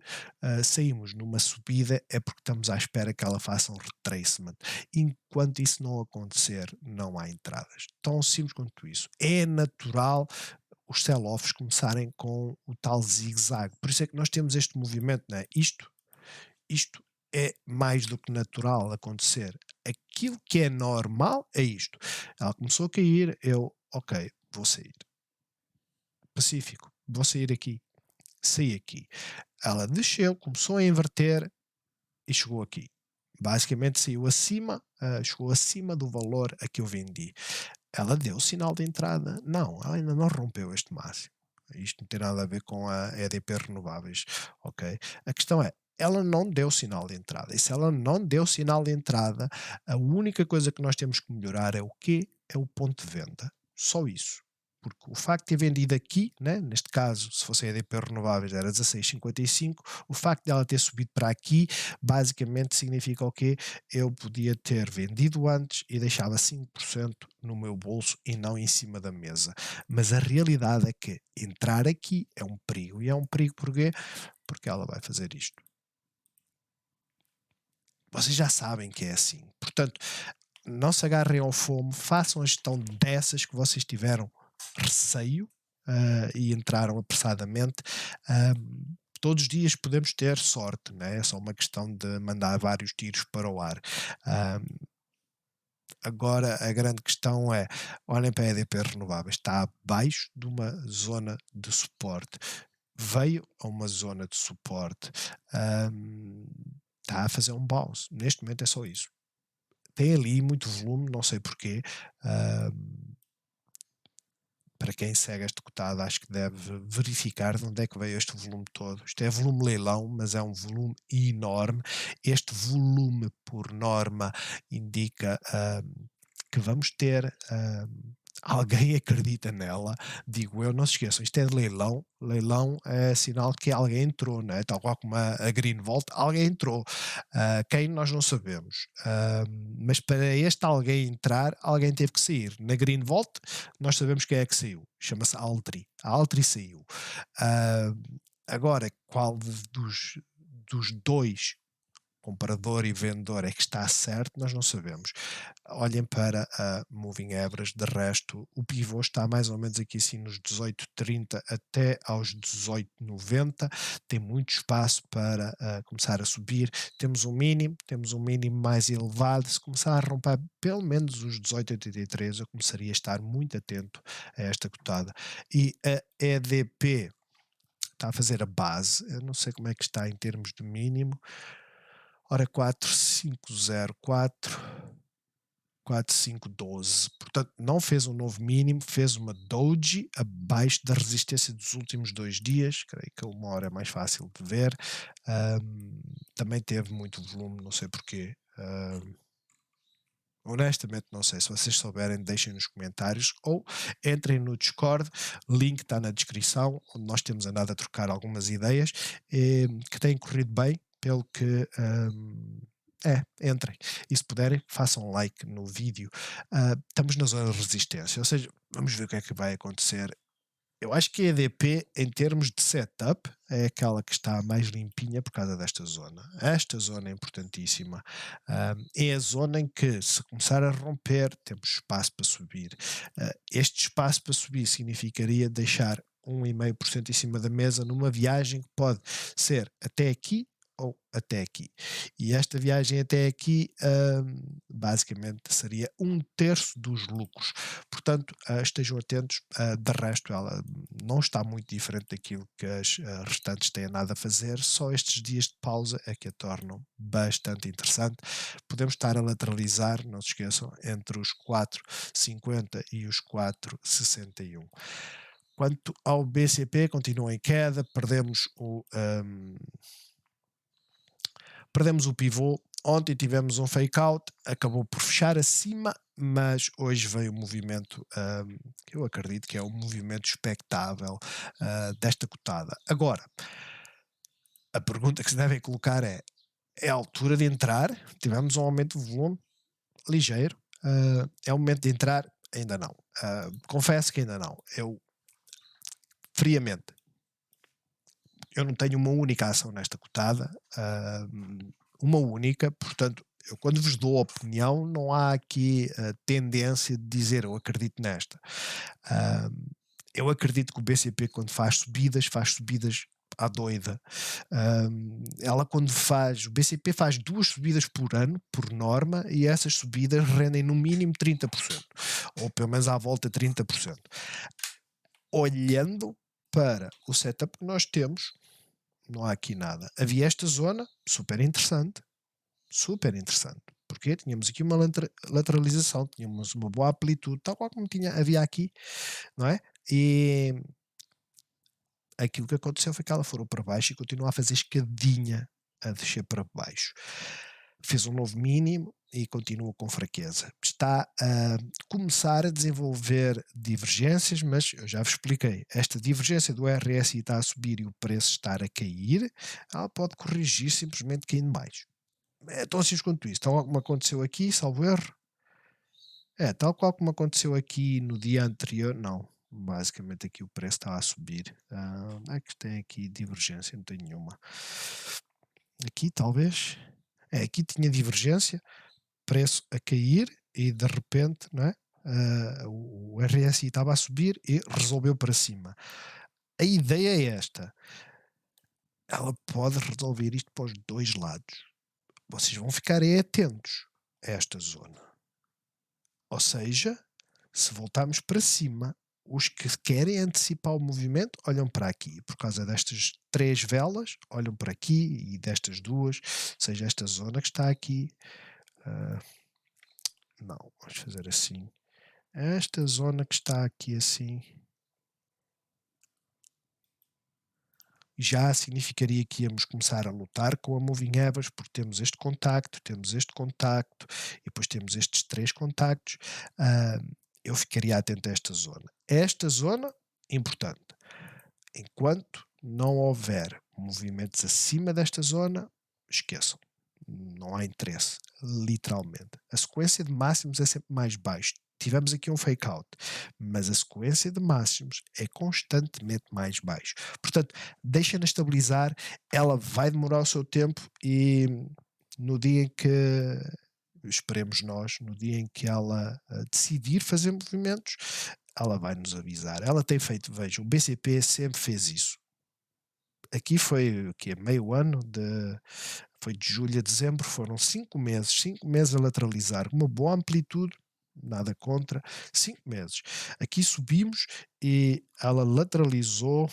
saímos numa subida, é porque estamos à espera que ela faça um retracement. Enquanto isso não acontecer, não há entradas. Tão simples quanto isso. É natural os sell-offs começarem com o tal zigue-zague. Por isso é que nós temos este movimento, né? Isto é mais do que natural acontecer. Aquilo que é normal é isto. Ela começou a cair, ok, vou sair. Pacífico, vou sair aqui. Saí aqui. Ela desceu, começou a inverter e chegou aqui. Basicamente chegou acima do valor a que eu vendi. Ela deu sinal de entrada? Não, ela ainda não rompeu este máximo. Isto não tem nada a ver com a EDP renováveis, ok? A questão é, ela não deu sinal de entrada. E se ela não deu sinal de entrada, a única coisa que nós temos que melhorar é o quê? É o ponto de venda. Só isso. Porque o facto de ter vendido aqui, né, neste caso, se fosse a EDP renováveis era 16,55, o facto de ela ter subido para aqui, basicamente significa o quê? Eu podia ter vendido antes e deixava 5% no meu bolso e não em cima da mesa. Mas a realidade é que entrar aqui é um perigo. E é um perigo porquê? Porque ela vai fazer isto. Vocês já sabem que é assim. Portanto, não se agarrem ao FOMO, façam a gestão dessas que vocês tiveram receio e entraram apressadamente. todos os dias podemos ter sorte, né? É só uma questão de mandar vários tiros para o ar. Ah, Agora a grande questão é, olhem para a EDP Renováveis, está abaixo de uma zona de suporte. Veio a uma zona de suporte, hum, está a fazer um bounce. Neste momento é só isso. Tem ali muito volume, não sei porquê. hum, para quem segue esta cotada, acho que deve verificar de onde é que veio este volume todo. Isto é volume leilão, mas é um volume enorme. Este volume, por norma, indica que vamos ter alguém acredita nela, digo eu, não se esqueçam, isto é de leilão, leilão é sinal que alguém entrou, né? Tal qual como a Greenvolt, alguém entrou. Quem nós não sabemos. Mas para este alguém entrar, alguém teve que sair. Na Greenvolt, nós sabemos quem é que saiu, chama-se Altri. A Altri saiu. Ah, Agora, qual dos dois, comprador e vendedor, é que está certo, nós não sabemos. Olhem para a Moving Average, de resto, o pivô está mais ou menos aqui assim nos 18,30 até aos 18,90, tem muito espaço para começar a subir. Temos um mínimo mais elevado. Se começar a romper pelo menos os 18,83, eu começaria a estar muito atento a esta cotada. E a EDP está a fazer a base, eu não sei como é que está em termos de mínimo. Ora, 4504, 4512. Portanto, não fez um novo mínimo, fez uma doji abaixo da resistência dos últimos 2 dias. Creio que uma hora é mais fácil de ver. Também teve muito volume, não sei porquê. Honestamente não sei. Se vocês souberem, deixem nos comentários ou entrem no Discord, link está na descrição, onde nós temos andado a trocar algumas ideias que têm corrido bem, pelo que entrem. E se puderem, façam um like no vídeo. Estamos na zona de resistência, ou seja, vamos ver o que é que vai acontecer. Eu acho que a EDP, em termos de setup, é aquela que está mais limpinha por causa desta zona. Esta zona é importantíssima. É a zona em que, se começar a romper, temos espaço para subir. Este espaço para subir significaria deixar 1,5% em cima da mesa numa viagem que pode ser até aqui ou até aqui. E esta viagem até aqui, basicamente, seria 1/3 dos lucros. Portanto, estejam atentos. De resto, ela não está muito diferente daquilo que as restantes têm nada a fazer, só estes dias de pausa é que a tornam bastante interessante. Podemos estar a lateralizar, não se esqueçam, entre os 4,50 e os 4,61. Quanto ao BCP, continua em queda, perdemos o pivô. Ontem tivemos um fake out, acabou por fechar acima, mas hoje veio o movimento que eu acredito que é um movimento expectável desta cotada. Agora, a pergunta que se devem colocar é a altura de entrar? Tivemos um aumento de volume ligeiro. É o momento de entrar? Ainda não. Confesso que ainda não. Friamente, eu não tenho uma única ação nesta cotada, uma única, portanto, eu quando vos dou opinião, não há aqui a tendência de dizer eu acredito nesta. Eu acredito que o BCP, quando faz subidas à doida. Ela quando o BCP faz 2 subidas por ano, por norma, e essas subidas rendem no mínimo 30%, ou pelo menos à volta de 30%. Olhando para o setup que nós temos, não há aqui nada. Havia esta zona, super interessante, porque tínhamos aqui uma lateralização, tínhamos uma boa amplitude, tal qual como havia aqui, não é? E aquilo que aconteceu foi que ela foram para baixo e continua a fazer escadinha a descer para baixo. Fez um novo mínimo e continua com fraqueza. Está a começar a desenvolver divergências, mas eu já vos expliquei. Esta divergência do RSI está a subir e o preço estar a cair, ela pode corrigir simplesmente caindo baixo. É tão simples quanto isso. Tal como aconteceu aqui, salvo erro. Tal qual como aconteceu aqui no dia anterior, não. Basicamente aqui o preço está a subir. É que tem aqui divergência, não tem nenhuma. Aqui talvez. Aqui tinha divergência, preço a cair e de repente, não é? O RSI estava a subir e resolveu para cima. A ideia é esta. ela pode resolver isto para os 2 lados. Vocês vão ficar aí atentos a esta zona. Ou seja, se voltarmos para cima, os que querem antecipar o movimento olham para aqui. Por causa destas 3 velas, olham para aqui e destas 2, ou seja, esta zona que está aqui. Não, vamos fazer assim. Esta zona que está aqui assim já significaria que íamos começar a lutar com a Moving Average, porque temos este contacto e depois temos estes 3 contactos. Eu ficaria atento a esta zona. Esta zona, importante. Enquanto não houver movimentos acima desta zona, esqueçam. Não há interesse, literalmente. A sequência de máximos é sempre mais baixo. Tivemos aqui um fake out, mas a sequência de máximos é constantemente mais baixo. Portanto, deixa-na estabilizar, ela vai demorar o seu tempo e no dia em que, esperemos nós, no dia em que ela decidir fazer movimentos, ela vai nos avisar. Ela tem feito, veja, o BCP sempre fez isso. Aqui foi o quê? Meio ano foi de julho a dezembro, foram 5 meses a lateralizar, uma boa amplitude, nada contra, 5 meses. Aqui subimos e ela lateralizou,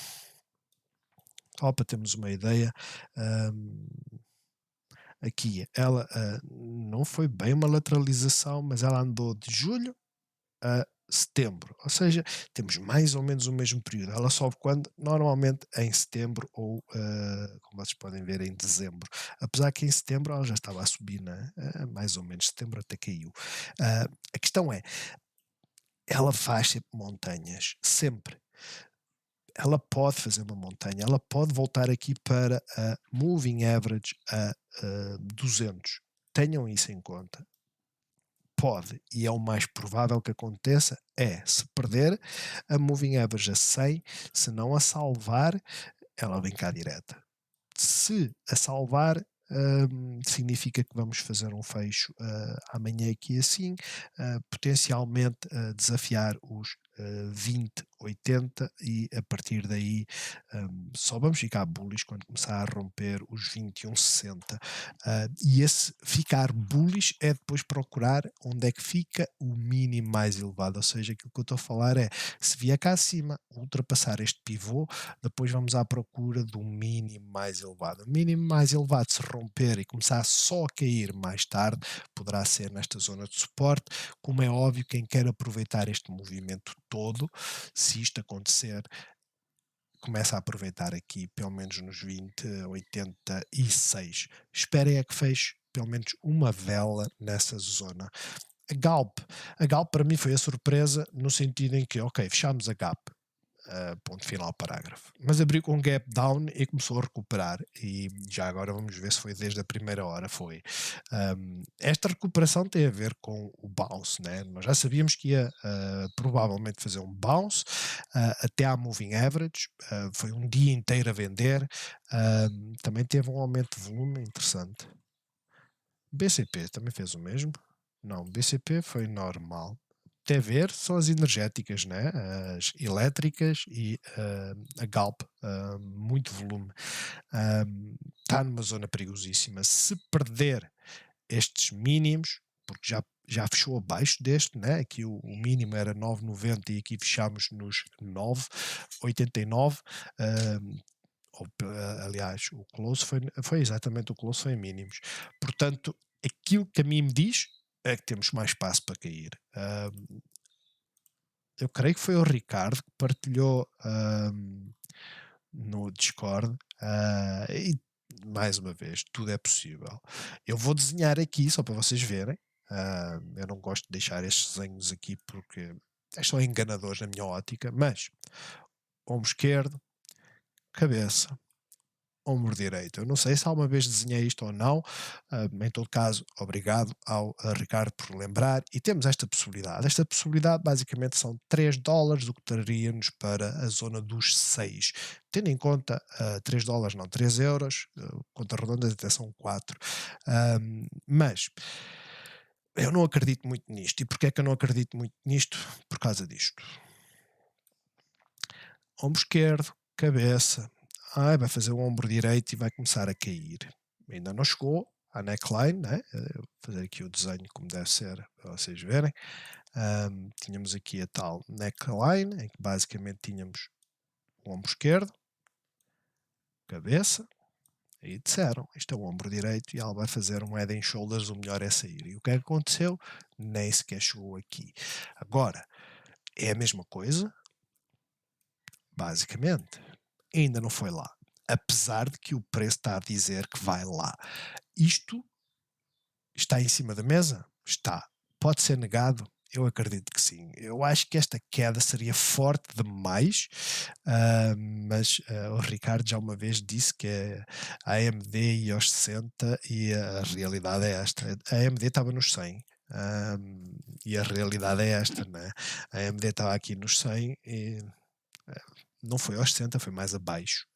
só para termos uma ideia, hum, aqui ela não foi bem uma lateralização, mas ela andou de julho a setembro, ou seja, temos mais ou menos o mesmo período. Ela sobe quando? Normalmente em setembro ou, como vocês podem ver, em dezembro. Apesar que em setembro ela já estava a subir, né? Mais ou menos, setembro até caiu. A questão é, ela faz sempre montanhas, sempre. Ela pode fazer uma montanha, ela pode voltar aqui para a moving average a 200. Tenham isso em conta. Pode, e é o mais provável que aconteça, se perder a moving average a 100, se não a salvar, ela vem cá direta. Se a salvar, significa que vamos fazer um fecho amanhã aqui assim, potencialmente desafiar os 20, 80 e a partir daí só vamos ficar bullish quando começar a romper os 21,60. E esse ficar bullish é depois procurar onde é que fica o mínimo mais elevado, ou seja, aquilo que eu estou a falar é, se vier cá acima, ultrapassar este pivô, depois vamos à procura do mínimo mais elevado. O mínimo mais elevado, se romper e começar só a cair mais tarde, poderá ser nesta zona de suporte. Como é óbvio, quem quer aproveitar este movimento todo, se isto acontecer, começa a aproveitar aqui pelo menos nos 20, 86. Esperem a que feche pelo menos uma vela nessa zona. A Galp para mim foi a surpresa no sentido em que, ok, fechámos a Gap, ponto final, parágrafo. Mas abriu com um gap down e começou a recuperar. E já agora vamos ver se foi desde a primeira hora. Foi. Esta recuperação tem a ver com o bounce, né? Nós já sabíamos que ia provavelmente fazer um bounce até à moving average. Foi um dia inteiro a vender. Também teve um aumento de volume interessante. BCP também fez o mesmo? Não, BCP foi normal. Tem a ver são as energéticas, né? As elétricas e a Galp, muito volume. Está numa zona perigosíssima. Se perder estes mínimos, porque já fechou abaixo deste, né? Aqui o mínimo era 9,90 e aqui fechamos nos 9,89. Aliás, o close foi exatamente o close, foi em mínimos. Portanto, aquilo que a mim me diz é que temos mais espaço para cair. Eu creio que foi o Ricardo que partilhou no Discord e mais uma vez, tudo é possível. Eu vou desenhar aqui só para vocês verem. Eu não gosto de deixar estes desenhos aqui porque são enganadores na minha ótica, mas ombro esquerdo, cabeça, ombro direito. Eu não sei se alguma vez desenhei isto ou não, em todo caso, obrigado ao Ricardo por lembrar, e temos esta possibilidade. Esta possibilidade basicamente são $3, o que traria-nos para a zona dos 6. Tendo em conta $3, não, 3 euros, conta redonda até são 4. Mas eu não acredito muito nisto. E porquê é que eu não acredito muito nisto? Por causa disto. Ombro esquerdo, cabeça, vai fazer o ombro direito e vai começar a cair. Ainda não chegou à neckline, né? Vou fazer aqui o desenho como deve ser, para vocês verem. Tínhamos aqui a tal neckline, em que basicamente tínhamos o ombro esquerdo, cabeça, aí disseram, isto é o ombro direito e ela vai fazer um head and shoulders, o melhor é sair. E o que é que aconteceu? Nem sequer chegou aqui. Agora, é a mesma coisa, basicamente, ainda não foi lá. Apesar de que o preço está a dizer que vai lá. Isto está em cima da mesa? Está. Pode ser negado? Eu acredito que sim. Eu acho que esta queda seria forte demais, mas o Ricardo já uma vez disse que a AMD ia aos 60 e a realidade é esta. A AMD estava nos 100. E a realidade é esta, né? A AMD estava aqui nos 100 e não foi aos 60, foi mais abaixo.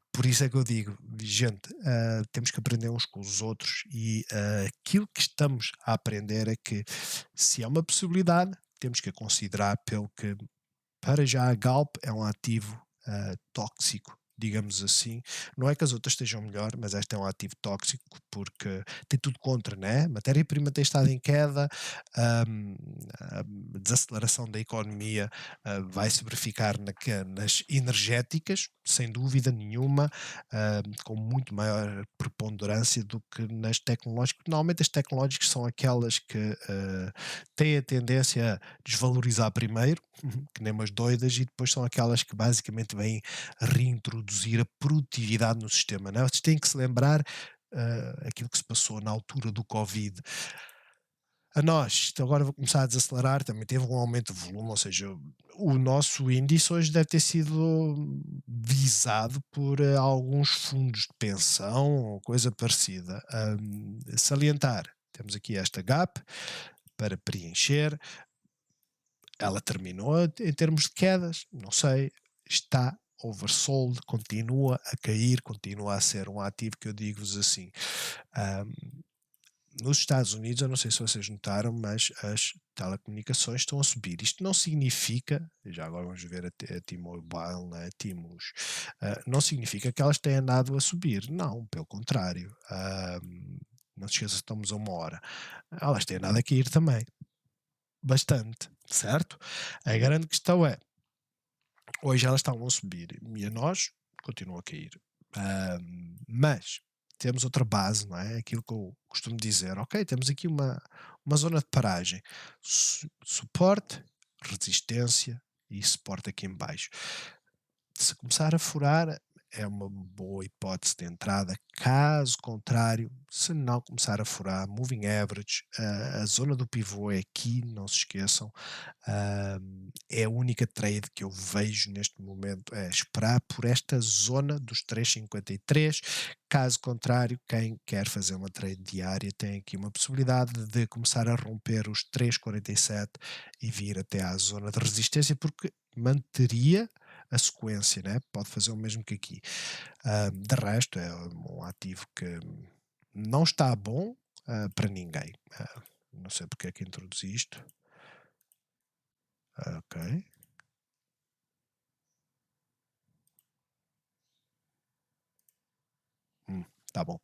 Por isso é que eu digo, gente, temos que aprender uns com os outros e aquilo que estamos a aprender é que se é uma possibilidade, temos que a considerar pelo que para já a Galp é um ativo tóxico, digamos assim. Não é que as outras estejam melhor, mas esta é um ativo tóxico porque tem tudo contra, né? Matéria-prima tem estado em queda, hum, a desaceleração da economia vai-se verificar nas energéticas, sem dúvida nenhuma, com muito maior preponderância do que nas tecnológicas. Normalmente as tecnológicas são aquelas que têm a tendência a desvalorizar primeiro, que nem umas doidas, e depois são aquelas que basicamente vêm reintroduzir a produtividade no sistema. Não é? Vocês têm que se lembrar aquilo que se passou na altura do Covid. A nós, isto agora vou começar a desacelerar, também teve um aumento de volume, ou seja, o nosso índice hoje deve ter sido visado por alguns fundos de pensão ou coisa parecida. Salientar, temos aqui esta gap para preencher, ela terminou em termos de quedas, não sei, está oversold, continua a cair, continua a ser um ativo que eu digo-vos assim. Nos Estados Unidos, eu não sei se vocês notaram, mas as telecomunicações estão a subir. Isto não significa, já agora vamos ver a T-Mobile, né, T-Mobile, não significa que elas tenham andado a subir. Não, pelo contrário. Não se esqueça, estamos a uma hora. Elas têm andado a cair também. Bastante, certo? A grande questão é, hoje elas estão a subir e a nós continuam a cair. Mas temos outra base, não é? Aquilo que eu costumo dizer, ok, temos aqui uma zona de paragem, suporte, resistência e suporte aqui em baixo. Se começar a furar, é uma boa hipótese de entrada. Caso contrário, se não começar a furar, moving average, a zona do pivô é aqui, não se esqueçam. É a única trade que eu vejo neste momento, é esperar por esta zona dos 3,53. Caso contrário, quem quer fazer uma trade diária tem aqui uma possibilidade de começar a romper os 3,47 e vir até à zona de resistência, porque manteria a sequência, né? Pode fazer o mesmo que aqui. De resto, é um ativo que não está bom para ninguém. Não sei porque é que introduzi isto. Ok. Tá bom.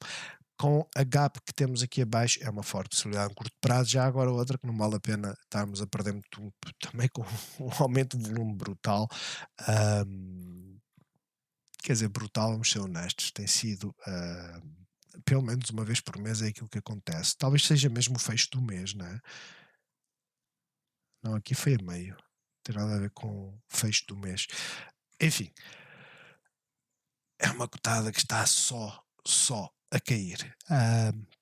Com a gap que temos aqui abaixo é uma forte possibilidade a curto prazo. Já agora outra que não vale a pena estarmos a perder muito tempo, também com um aumento de volume brutal. Quer dizer, brutal, vamos ser honestos, tem sido pelo menos uma vez por mês é aquilo que acontece. Talvez seja mesmo o fecho do mês, não é? Não, aqui foi a meio. Não tem nada a ver com o fecho do mês. Enfim, é uma cotada que está só a cair.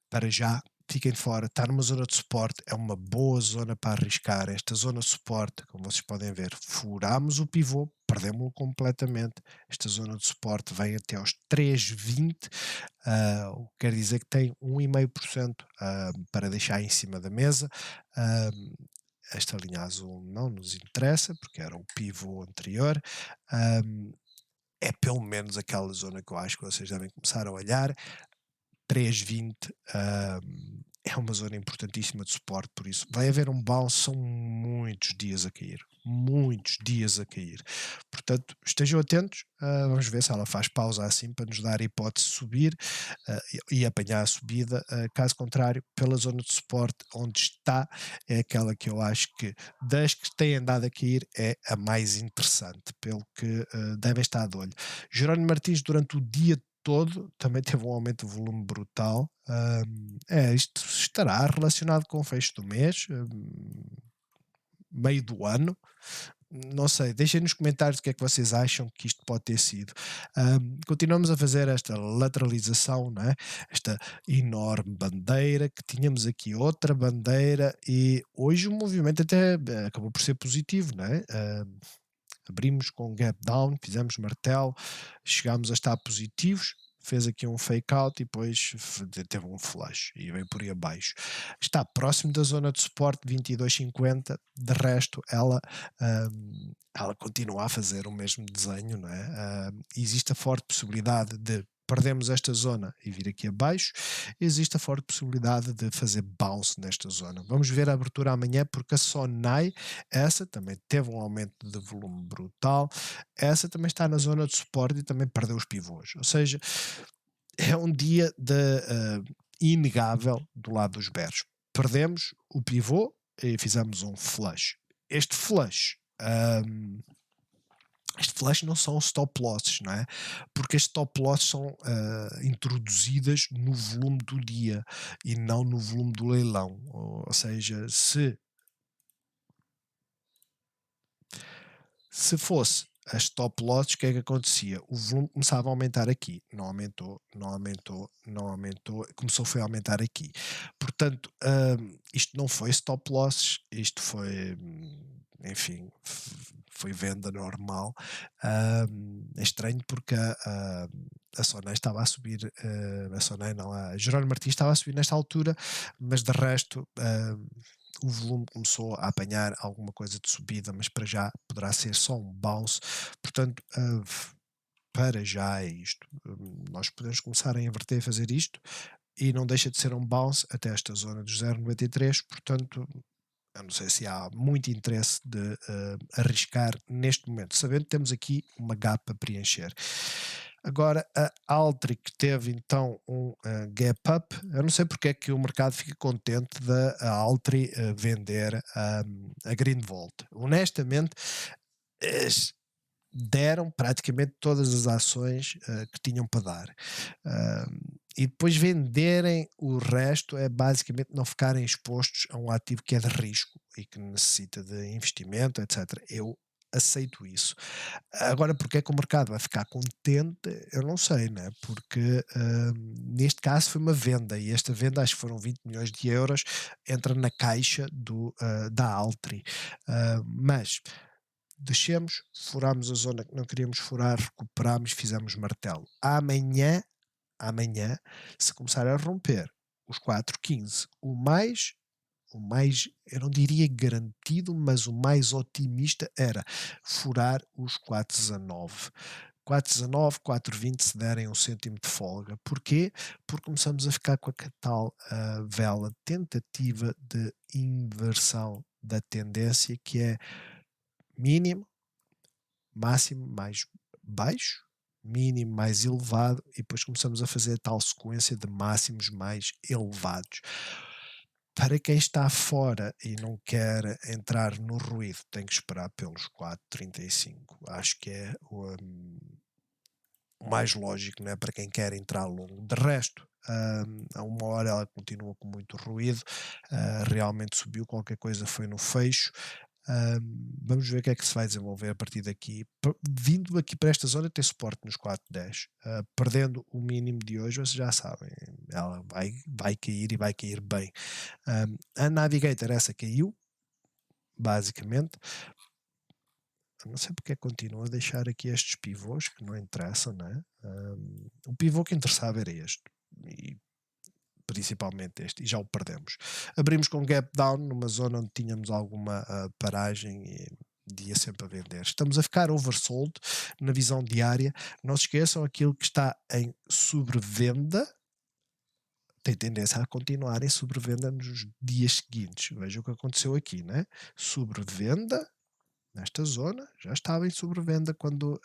Para já, fiquem de fora. Está numa zona de suporte, é uma boa zona para arriscar. Esta zona de suporte, como vocês podem ver, furámos o pivô, perdemos-o completamente. Esta zona de suporte vem até aos 3,20, o que quer dizer que tem 1,5% para deixar em cima da mesa. Esta linha azul não nos interessa, porque era o pivô anterior. É pelo menos aquela zona que eu acho que vocês devem começar a olhar. 3,20 é uma zona importantíssima de suporte, por isso vai haver um bounce, são muitos dias a cair. Portanto, estejam atentos, vamos ver se ela faz pausa assim para nos dar a hipótese de subir e apanhar a subida. Caso contrário, pela zona de suporte onde está, é aquela que eu acho que das que têm andado a cair é a mais interessante, pelo que devem estar de olho. Jerónimo Martins, durante o dia todo, também teve um aumento de volume brutal. Isto estará relacionado com o fecho do mês, meio do ano. Não sei, deixem nos comentários o que é que vocês acham que isto pode ter sido. Continuamos a fazer esta lateralização, não é? Esta enorme bandeira, que tínhamos aqui outra bandeira, e hoje o movimento até acabou por ser positivo, não é? Abrimos com gap down, fizemos martelo, chegámos a estar positivos, fez aqui um fake out e depois teve um flush e veio por aí abaixo. Está próximo da zona de suporte 22,50, de resto ela continua a fazer o mesmo desenho, não é? Existe a forte possibilidade de perdermos esta zona e vir aqui abaixo, existe a forte possibilidade de fazer bounce nesta zona. Vamos ver a abertura amanhã, porque a Sonai, essa também teve um aumento de volume brutal, essa também está na zona de suporte e também perdeu os pivôs. Ou seja, é um dia inegável do lado dos bears. Perdemos o pivô e fizemos um flush. Este flush. Este flush não são stop losses, não é? Porque as stop losses são introduzidas no volume do dia e não no volume do leilão. Ou seja, se fosse as stop losses, o que é que acontecia? O volume começava a aumentar aqui, não aumentou, não aumentou, não aumentou, começou foi a aumentar aqui. Portanto, isto não foi stop losses, isto foi, enfim, foi venda normal. É estranho porque a Sonai estava a subir, a Sonai não, a Jerónimo Martins estava a subir nesta altura, mas de resto o volume começou a apanhar alguma coisa de subida, mas para já poderá ser só um bounce. Portanto, para já é isto. Nós podemos começar a inverter e fazer isto, e não deixa de ser um bounce até esta zona dos 0,93. Portanto, eu não sei se há muito interesse de arriscar neste momento, sabendo que temos aqui uma gap a preencher. Agora, a Altri, que teve então um gap up, eu não sei porque é que o mercado fica contente da Altri vender a Greenvolt. Honestamente, deram praticamente todas as ações que tinham para dar. E depois venderem o resto é basicamente não ficarem expostos a um ativo que é de risco e que necessita de investimento, etc. Eu aceito isso. Agora, porque é que o mercado vai ficar contente? Eu não sei, né? Porque neste caso foi uma venda, e esta venda, acho que foram 20 milhões de euros, entra na caixa da Altri. Mas descemos, furámos a zona que não queríamos furar, recuperámos, fizemos martelo. Amanhã, se começar a romper os 4,15, o mais, eu não diria garantido, mas o mais otimista era furar os 4,19. 4,19, 4,20 se derem um cêntimo de folga. Porquê? Porque começamos a ficar com a tal vela tentativa de inversão da tendência, que é mínimo, máximo mais baixo, mínimo mais elevado, e depois começamos a fazer a tal sequência de máximos mais elevados. Para quem está fora e não quer entrar no ruído, tem que esperar pelos 4,35. Acho que é o mais lógico, não é? Para quem quer entrar longo. De resto, a uma hora ela continua com muito ruído, realmente subiu, qualquer coisa foi no fecho. Vamos ver o que é que se vai desenvolver a partir daqui. Vindo aqui para esta zona, tem suporte nos 4,10. Perdendo o mínimo de hoje, vocês já sabem, ela vai cair, e vai cair bem. A Navigator, essa caiu, basicamente. Não sei porque é que continua a deixar aqui estes pivôs que não interessam, não é? O pivô que interessava era este, e principalmente este, e já o perdemos. Abrimos com gap down numa zona onde tínhamos alguma paragem e dia sempre a vender. Estamos a ficar oversold na visão diária. Não se esqueçam, aquilo que está em sobrevenda tem tendência a continuar em sobrevenda nos dias seguintes. Veja o que aconteceu aqui, né? Sobrevenda nesta zona, já estava em sobrevenda quando,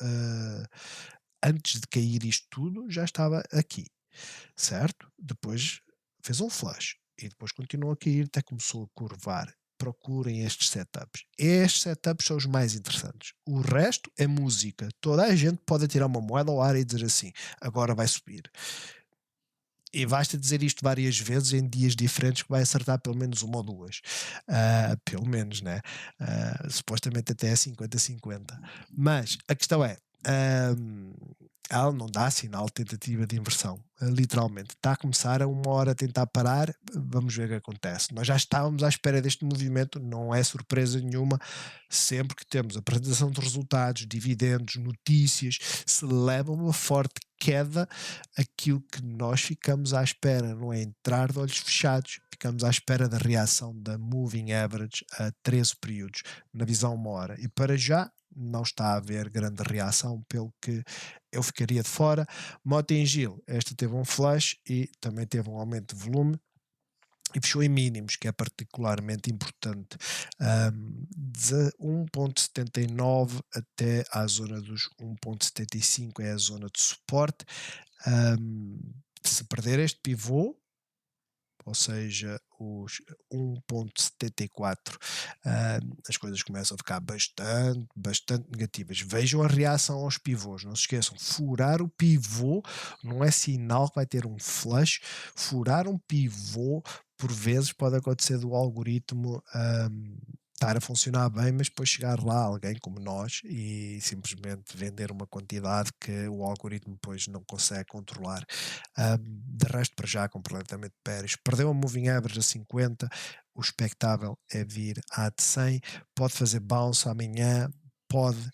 antes de cair isto tudo, já estava aqui, certo? Depois fez um flush e depois continuou a cair até começou a curvar. Procurem estes setups. Estes setups são os mais interessantes. O resto é música. Toda a gente pode tirar uma moeda ao ar e dizer assim: agora vai subir. E basta dizer isto várias vezes em dias diferentes que vai acertar pelo menos uma ou duas. Pelo menos, né? Supostamente até é 50-50. Mas a questão é. ahm, ela não dá sinal de tentativa de inversão, literalmente. Está a começar a uma hora a tentar parar, vamos ver o que acontece. Nós já estávamos à espera deste movimento, não é surpresa nenhuma. Sempre que temos apresentação de resultados, dividendos, notícias, se leva uma forte queda, aquilo que nós ficamos à espera não é entrar de olhos fechados, ficamos à espera da reação da moving average a 13 períodos, na visão uma hora. E para já não está a haver grande reação, pelo que eu ficaria de fora. Moto em Gil, esta teve um flash e também teve um aumento de volume e fechou em mínimos, que é particularmente importante, de 1.79 até à zona dos 1.75 é a zona de suporte. Se perder este pivô, ou seja, os 1.74, as coisas começam a ficar bastante negativas. Vejam a reação aos pivôs, não se esqueçam, furar o pivô não é sinal que vai ter um flush, furar um pivô por vezes pode acontecer do algoritmo estar a funcionar bem, mas depois chegar lá alguém como nós e simplesmente vender uma quantidade que o algoritmo depois não consegue controlar. De resto, para já, completamente pérez. Perdeu a moving average a 50, o expectável é vir à de 100, pode fazer bounce amanhã, pode.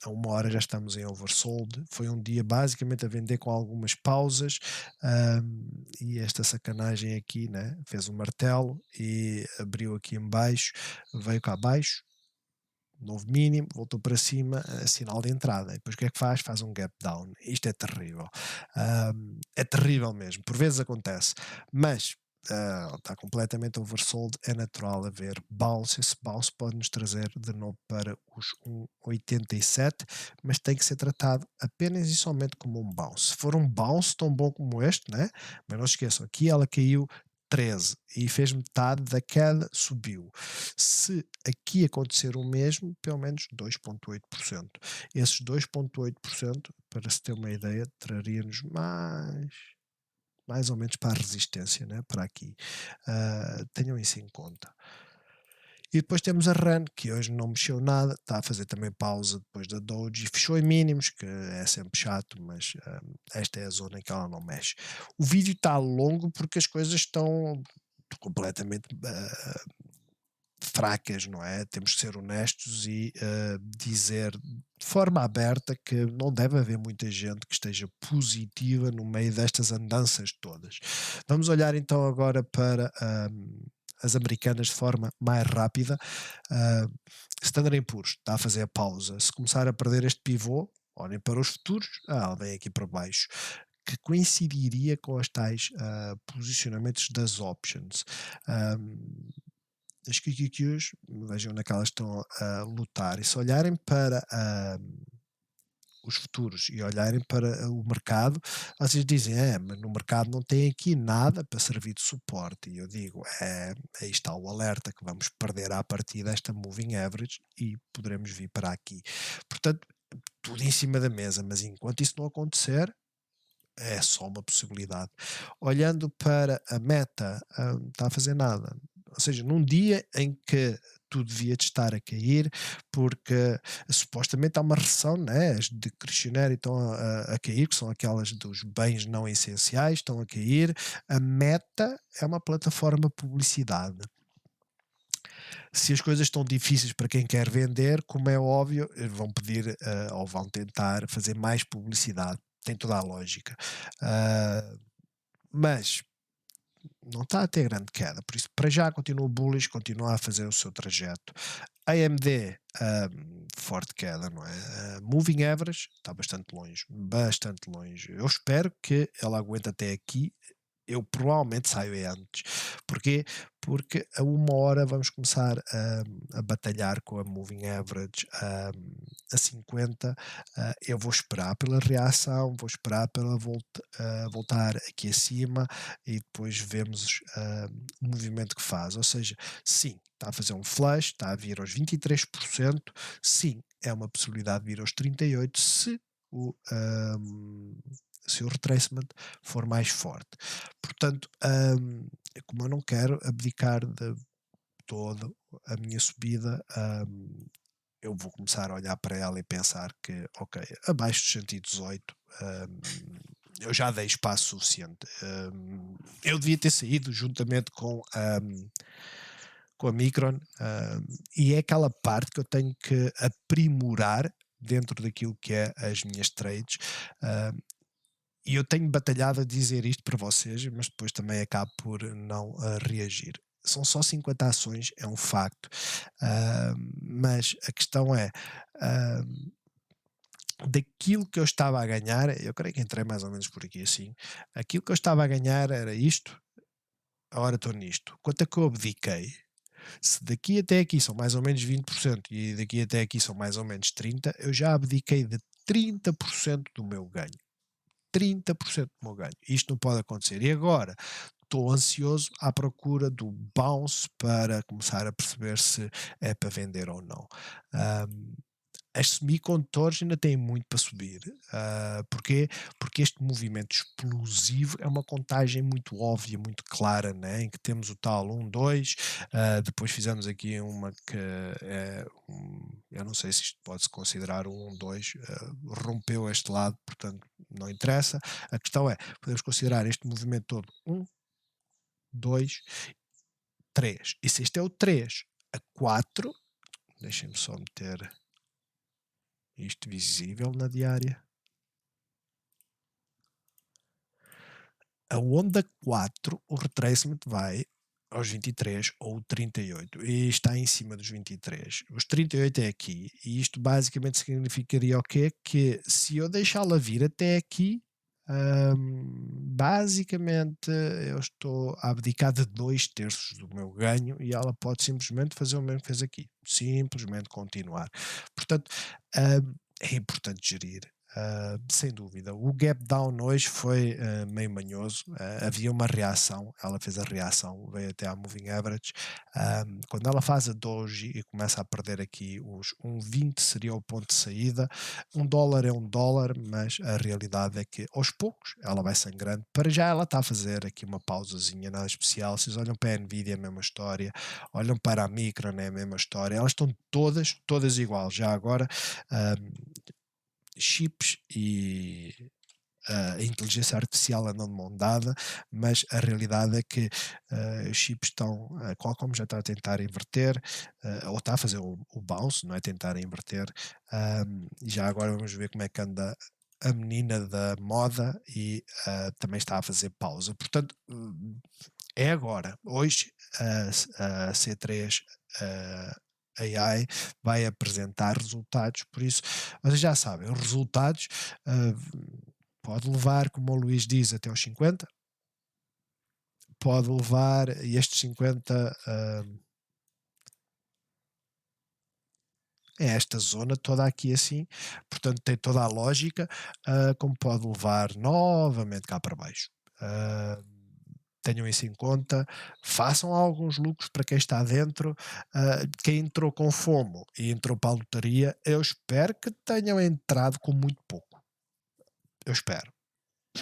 A uma hora já estamos em oversold. Foi um dia basicamente a vender com algumas pausas, e esta sacanagem aqui, né? Fez um martelo e abriu aqui em baixo, veio cá abaixo, novo mínimo, voltou para cima, sinal de entrada. E depois o que é que faz? Faz um gap down. Isto é terrível. É terrível mesmo. Por vezes acontece. Mas está completamente oversold. É natural haver bounce. Esse bounce pode nos trazer de novo para os 1,87, mas tem que ser tratado apenas e somente como um bounce. Se for um bounce tão bom como este, né? Mas não se esqueçam, aqui ela caiu 13 e fez metade da queda, subiu. Se aqui acontecer o mesmo, pelo menos 2,8%. Esses 2,8%, para se ter uma ideia, traria-nos mais ou menos para a resistência, né? Para aqui. Tenham isso em conta. E depois temos a RAN, que hoje não mexeu nada, está a fazer também pausa depois da Doge e fechou em mínimos, que é sempre chato, mas esta é a zona em que ela não mexe. O vídeo está longo porque as coisas estão completamente fracas, não é? Temos que ser honestos e dizer de forma aberta que não deve haver muita gente que esteja positiva no meio destas andanças todas. Vamos olhar então agora para as americanas de forma mais rápida. Standard Poor's está a fazer a pausa. Se começar a perder este pivô, olhem para os futuros, ela vem aqui para baixo, que coincidiria com as tais posicionamentos das options. As QQQs, vejam onde é que elas estão a lutar, e se olharem para os futuros e olharem para o mercado, vocês dizem, mas no mercado não tem aqui nada para servir de suporte. E eu digo, aí está o alerta que vamos perder a partir desta moving average e poderemos vir para aqui. Portanto, tudo em cima da mesa, mas enquanto isso não acontecer, é só uma possibilidade. Olhando para a meta, não está a fazer nada. Ou seja, num dia em que tudo devia de estar a cair, porque supostamente há uma recessão, né? As de discrecionário estão a cair, que são aquelas dos bens não essenciais, estão a cair. A Meta é uma plataforma de publicidade. Se as coisas estão difíceis para quem quer vender, como é óbvio, vão pedir ou vão tentar fazer mais publicidade. Tem toda a lógica. Mas não está a ter grande queda, por isso para já continua bullish, continua a fazer o seu trajeto. AMD, forte queda, não é? Moving Average está bastante longe, bastante longe. Eu espero que ela aguente até aqui. Eu provavelmente saio antes. Porquê? Porque a 1 hora vamos começar a batalhar com a Moving Average a 50. Eu vou esperar pela reação, vou esperar pela voltar aqui acima e depois vemos o movimento que faz. Ou seja, sim, está a fazer um flash, está a vir aos 23%. Sim, é uma possibilidade de vir aos 38% o, um, se o retracement for mais forte. Portanto, como eu não quero abdicar de todo a minha subida, eu vou começar a olhar para ela e pensar que, ok, abaixo dos 118, eu já dei espaço suficiente. Eu devia ter saído juntamente com a Micron, e é aquela parte que eu tenho que aprimorar dentro daquilo que é as minhas trades. E eu tenho batalhado a dizer isto para vocês, mas depois também acabo por não reagir. São só 50 ações, é um facto, mas a questão é, daquilo que eu estava a ganhar, eu creio que entrei mais ou menos por aqui assim, aquilo que eu estava a ganhar era isto, agora estou nisto. Quanto é que eu abdiquei? Se daqui até aqui são mais ou menos 20% e daqui até aqui são mais ou menos 30%, eu já abdiquei de 30% do meu ganho. 30% do meu ganho. Isto não pode acontecer. E agora estou ansioso à procura do bounce para começar a perceber se é para vender ou não. As semicondutores ainda têm muito para subir. Porquê? Porque este movimento explosivo é uma contagem muito óbvia, muito clara, né? Em que temos o tal 1, 2, depois fizemos aqui uma que é, eu não sei se isto pode-se considerar um 1, 2, rompeu este lado, portanto não interessa. A questão é, podemos considerar este movimento todo 1, 2, 3. E se este é o 3, a 4, deixem-me só meter isto visível na diária. A onda 4, o retracement vai aos 23 ou 38 e está em cima dos 23. Os 38 é aqui e isto basicamente significaria o quê? Que se eu deixá-la vir até aqui, basicamente eu estou a abdicar de 2/3 do meu ganho e ela pode simplesmente fazer o mesmo que fez aqui, simplesmente continuar. Portanto, é importante gerir. Sem dúvida. O gap down hoje foi meio manhoso. Havia uma reação, ela fez a reação, veio até à moving average. Quando ela faz a doji e começa a perder aqui os 1,20 seria o ponto de saída. $1 é $1, mas a realidade é que aos poucos ela vai sangrando. Para já ela está a fazer aqui uma pausazinha, nada especial. Vocês olham para a Nvidia, é a mesma história. Olham para a Micron, é a mesma história. Elas estão todas igual. Já agora, chips e a inteligência artificial andam de mão dada, mas a realidade é que os chips estão, a Qualcomm já está a tentar inverter, ou está a fazer o bounce, não é tentar inverter, e já agora vamos ver como é que anda a menina da moda e também está a fazer pausa. Portanto, é agora. Hoje a C3 AI vai apresentar resultados, por isso vocês já sabem, os resultados pode levar, como o Luís diz, até aos 50, pode levar estes 50 é esta zona toda aqui assim, portanto tem toda a lógica, como pode levar novamente cá para baixo. Tenham isso em conta, façam alguns lucros para quem está dentro, quem entrou com FOMO e entrou para a lotaria, eu espero que tenham entrado com muito pouco. Eu espero.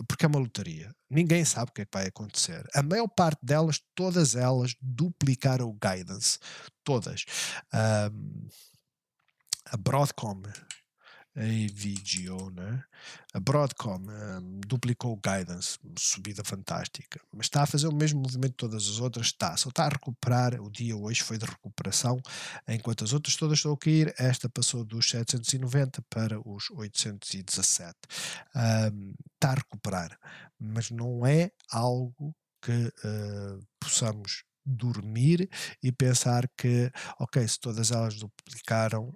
Porque é uma lotaria. Ninguém sabe o que é que vai acontecer. A maior parte delas, todas elas, duplicaram o guidance. Todas. A Broadcom, a VGO, né? A Broadcom duplicou o guidance, subida fantástica, mas está a fazer o mesmo movimento que todas as outras, só está a recuperar, o dia hoje foi de recuperação, enquanto as outras todas estão a cair, esta passou dos 790 para os 817. Está a recuperar, mas não é algo que possamos dormir e pensar que, ok, se todas elas duplicaram,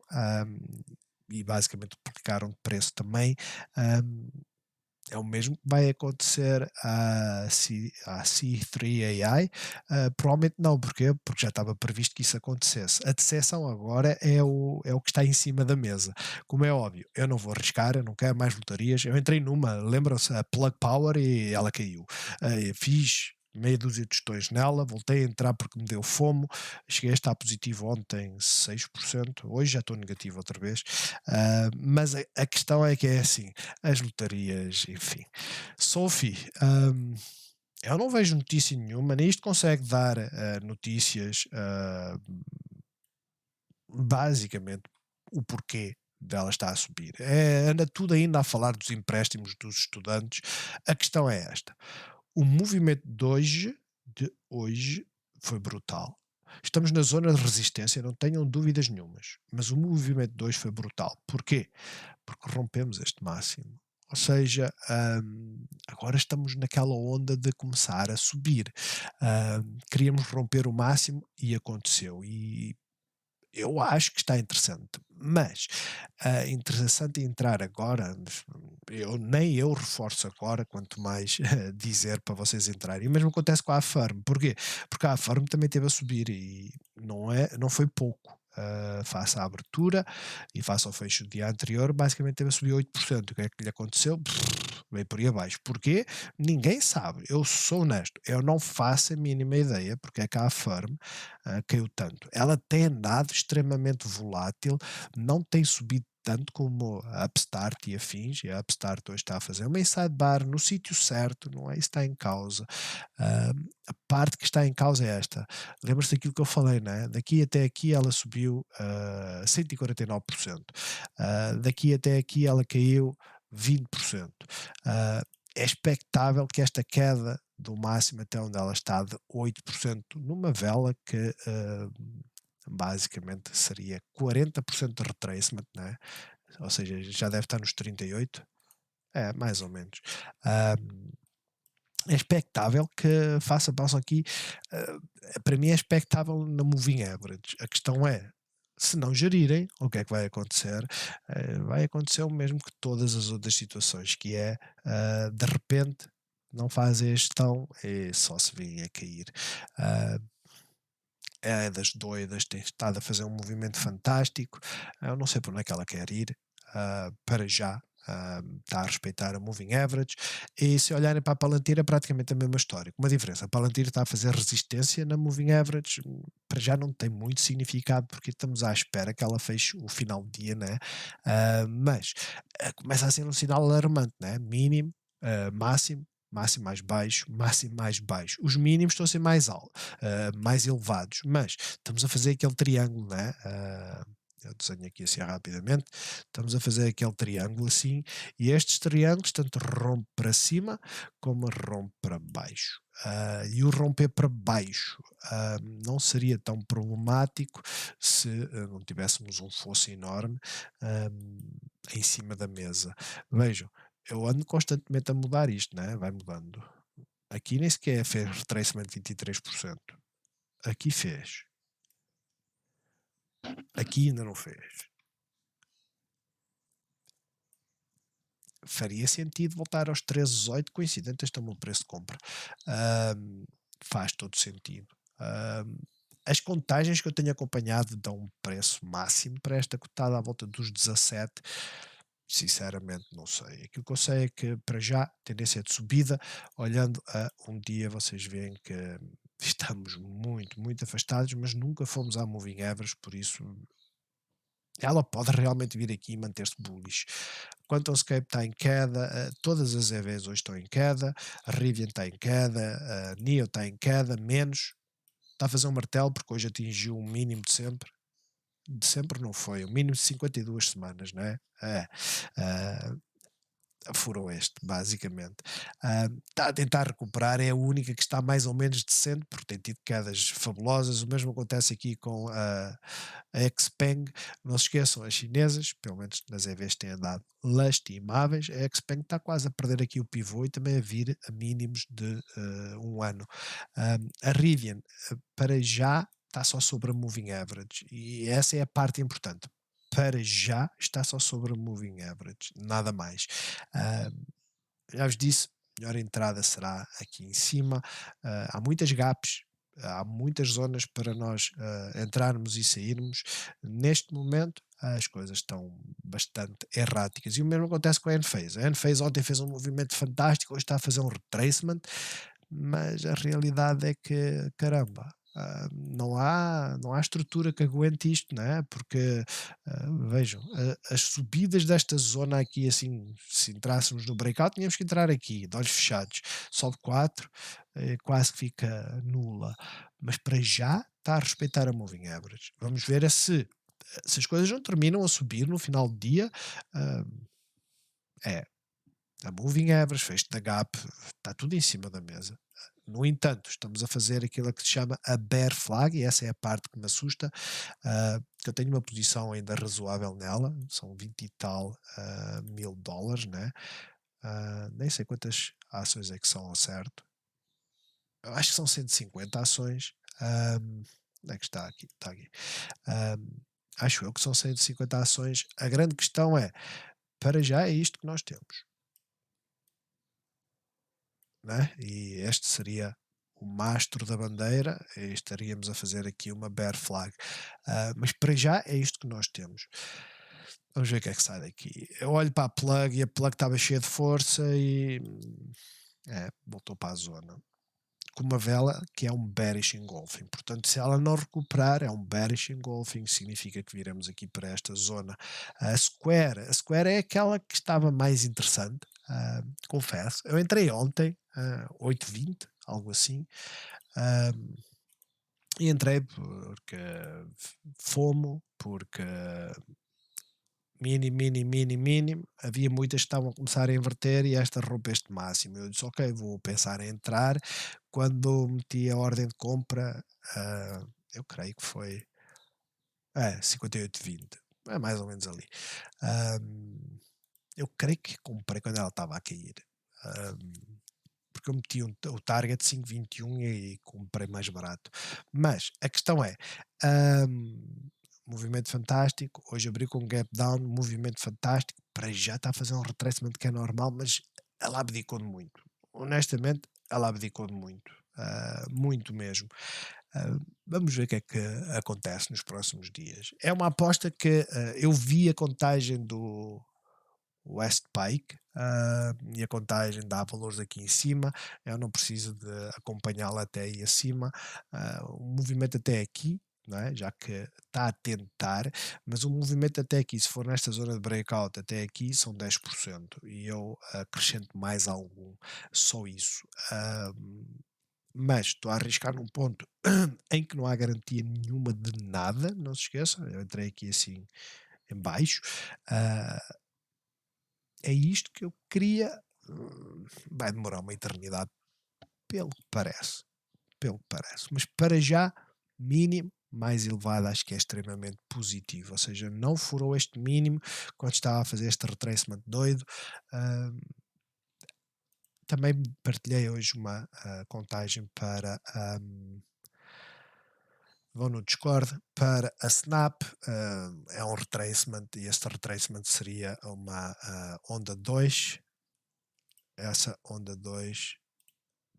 e basicamente duplicaram de preço também, hum, é o mesmo que vai acontecer à C3 AI? Provavelmente não, porquê? Porque já estava previsto que isso acontecesse. A decepção agora é o que está em cima da mesa. Como é óbvio, eu não vou arriscar, eu não quero mais lotarias. Eu entrei numa, lembram-se, a Plug Power e ela caiu. Fiz meia dúzia de tostões nela, voltei a entrar porque me deu fomo, cheguei a estar positivo ontem 6%, hoje já estou negativo outra vez, mas a questão é que é assim, as lotarias, enfim. Sophie, eu não vejo notícia nenhuma, nem isto consegue dar notícias, basicamente, o porquê dela estar a subir. Anda tudo ainda a falar dos empréstimos dos estudantes. A questão é esta: o movimento de hoje foi brutal. Estamos na zona de resistência, não tenham dúvidas nenhumas. Mas o movimento de hoje foi brutal. Porquê? Porque rompemos este máximo. Ou seja, agora estamos naquela onda de começar a subir. Queríamos romper o máximo e aconteceu. E eu acho que está interessante, mas interessante entrar agora, nem eu reforço agora, quanto mais dizer para vocês entrarem. O mesmo acontece com a Affirm. Porquê? Porque a Affirm também teve a subir e não foi pouco. Face à abertura e face ao fecho do dia anterior, basicamente teve a subir 8%. O que é que lhe aconteceu? Veio por aí abaixo. Porquê? Ninguém sabe. Eu sou honesto. Eu não faço a mínima ideia porque é que a Affirm caiu tanto. Ela tem andado extremamente volátil, não tem subido tanto como a Upstart e afins, e a Upstart hoje está a fazer uma sidebar no sítio certo, não é isso que está em causa. A parte que está em causa é esta. Lembra-se daquilo que eu falei, né? Daqui até aqui ela subiu 149%. Daqui até aqui ela caiu 20%. É expectável que esta queda do máximo até onde ela está de 8% numa vela que basicamente seria 40% de retracement, né? Ou seja, já deve estar nos 38, mais ou menos. É expectável que faça pausa aqui. Para mim é expectável na moving average. A questão é, se não gerirem, o que é que vai acontecer? Vai acontecer o mesmo que todas as outras situações, que é, de repente, não fazem a gestão e só se vêem a cair. Ah, é das doidas, tem estado a fazer um movimento fantástico. Eu não sei por onde é que ela quer ir, para já. Está a respeitar a moving average e se olharem para a Palantir é praticamente a mesma história, com uma diferença: a Palantir está a fazer resistência na moving average, para já não tem muito significado porque estamos à espera que ela feche o final do dia, né? Mas começa a ser um sinal alarmante, né? Mínimo, máximo, máximo mais baixo, máximo mais baixo. Os mínimos estão a ser mais elevados, mas estamos a fazer aquele triângulo, né? Eu desenho aqui assim rapidamente. Estamos a fazer aquele triângulo assim, e estes triângulos tanto rompe para cima como rompe para baixo. E o romper para baixo não seria tão problemático se não tivéssemos um fosso enorme em cima da mesa. Vejam, eu ando constantemente a mudar isto, né? Vai mudando. Aqui nem sequer fez retracement de 23%. Aqui fez. Aqui ainda não fez. Faria sentido voltar aos 13,18, coincidente, este é o meu preço de compra. Faz todo sentido. As contagens que eu tenho acompanhado dão um preço máximo para esta cotada à volta dos 17. Sinceramente, não sei. Aquilo que eu sei é que, para já, tendência de subida. Olhando a um dia, vocês veem que estamos muito, muito afastados, mas nunca fomos à moving average, por isso ela pode realmente vir aqui e manter-se bullish. Quanto ao Scape está em queda, todas as EVs hoje estão em queda, a Rivian está em queda, a NIO está em queda, menos. Está a fazer um martelo porque hoje atingiu o mínimo de sempre. De sempre não foi, o mínimo de 52 semanas, não é? furou este, basicamente. Está a tentar recuperar, é a única que está mais ou menos decente, porque tem tido quedas fabulosas. O mesmo acontece aqui com a Xpeng. Não se esqueçam, as chinesas, pelo menos nas EVs, têm andado lastimáveis. A Xpeng está quase a perder aqui o pivô e também a vir a mínimos de um ano. A Rivian, para já, está só sobre a moving average, e essa é a parte importante. Para já está só sobre a moving average, nada mais. Ah, já vos disse, melhor entrada será aqui em cima. Há muitas gaps, há muitas zonas para nós entrarmos e sairmos. Neste momento, as coisas estão bastante erráticas. E o mesmo acontece com a Enphase. A Enphase ontem fez um movimento fantástico, hoje está a fazer um retracement, mas a realidade é que, caramba, não há estrutura que aguente isto, não é? Porque vejam, as subidas desta zona aqui, assim, se entrássemos no breakout, tínhamos que entrar aqui, de olhos fechados, sobe 4, quase que fica nula, mas para já está a respeitar a moving average. Vamos ver é se as coisas não terminam a subir no final do dia. ah, é, a moving average, fecho da gap, está tudo em cima da mesa. No entanto, estamos a fazer aquilo que se chama a bear flag, e essa é a parte que me assusta, que eu tenho uma posição ainda razoável nela, são 20 e tal mil dólares, né? Nem sei quantas ações é que são ao certo. Eu acho que são 150 ações. Onde é que está aqui? Está aqui. Ahm, Acho eu que são 150 ações. A grande questão é, para já é isto que nós temos, né? E este seria o mastro da bandeira, e estaríamos a fazer aqui uma bear flag. Mas para já é isto que nós temos. Vamos ver o que é que sai daqui. Eu olho para a plug e a plug estava cheia de força e voltou para a zona. Com uma vela que é um bearish engulfing. Portanto, se ela não recuperar, é um bearish engulfing, significa que viremos aqui para esta zona. A Square é aquela que estava mais interessante, confesso. Eu entrei ontem, 8h20, algo assim, ah, e entrei porque FOMO, porque mínimo, havia muitas que estavam a começar a inverter e esta rompe este máximo. Eu disse, ok, vou pensar em entrar. Quando meti a ordem de compra, eu creio que foi 58,20, é mais ou menos ali. Eu creio que comprei quando ela estava a cair. Porque eu meti o target 5,21 e comprei mais barato. Mas a questão é, movimento fantástico, hoje abriu com um gap down, movimento fantástico, para já está a fazer um retracement que é normal, mas ela abdicou de muito. Honestamente, ela abdicou de muito. Muito mesmo. Vamos ver o que é que acontece nos próximos dias. É uma aposta que eu vi a contagem do Westpike, e a contagem dá valores aqui em cima. Eu não preciso de acompanhá-la até aí acima. O movimento até aqui, não é? Já que está a tentar, mas o movimento até aqui, se for nesta zona de breakout até aqui, são 10%, e eu acrescento mais algum, só isso. Mas estou a arriscar num ponto em que não há garantia nenhuma de nada, não se esqueçam, eu entrei aqui assim em baixo. ah, é isto que eu queria. Vai demorar uma eternidade, pelo que parece. Pelo que parece. Mas para já, mínimo mais elevado, acho que é extremamente positivo. Ou seja, não furou este mínimo quando estava a fazer este retracement doido. Ah, Também partilhei hoje uma contagem para. Vão no Discord para a Snap. É um retracement, e este retracement seria uma onda 2. Essa onda 2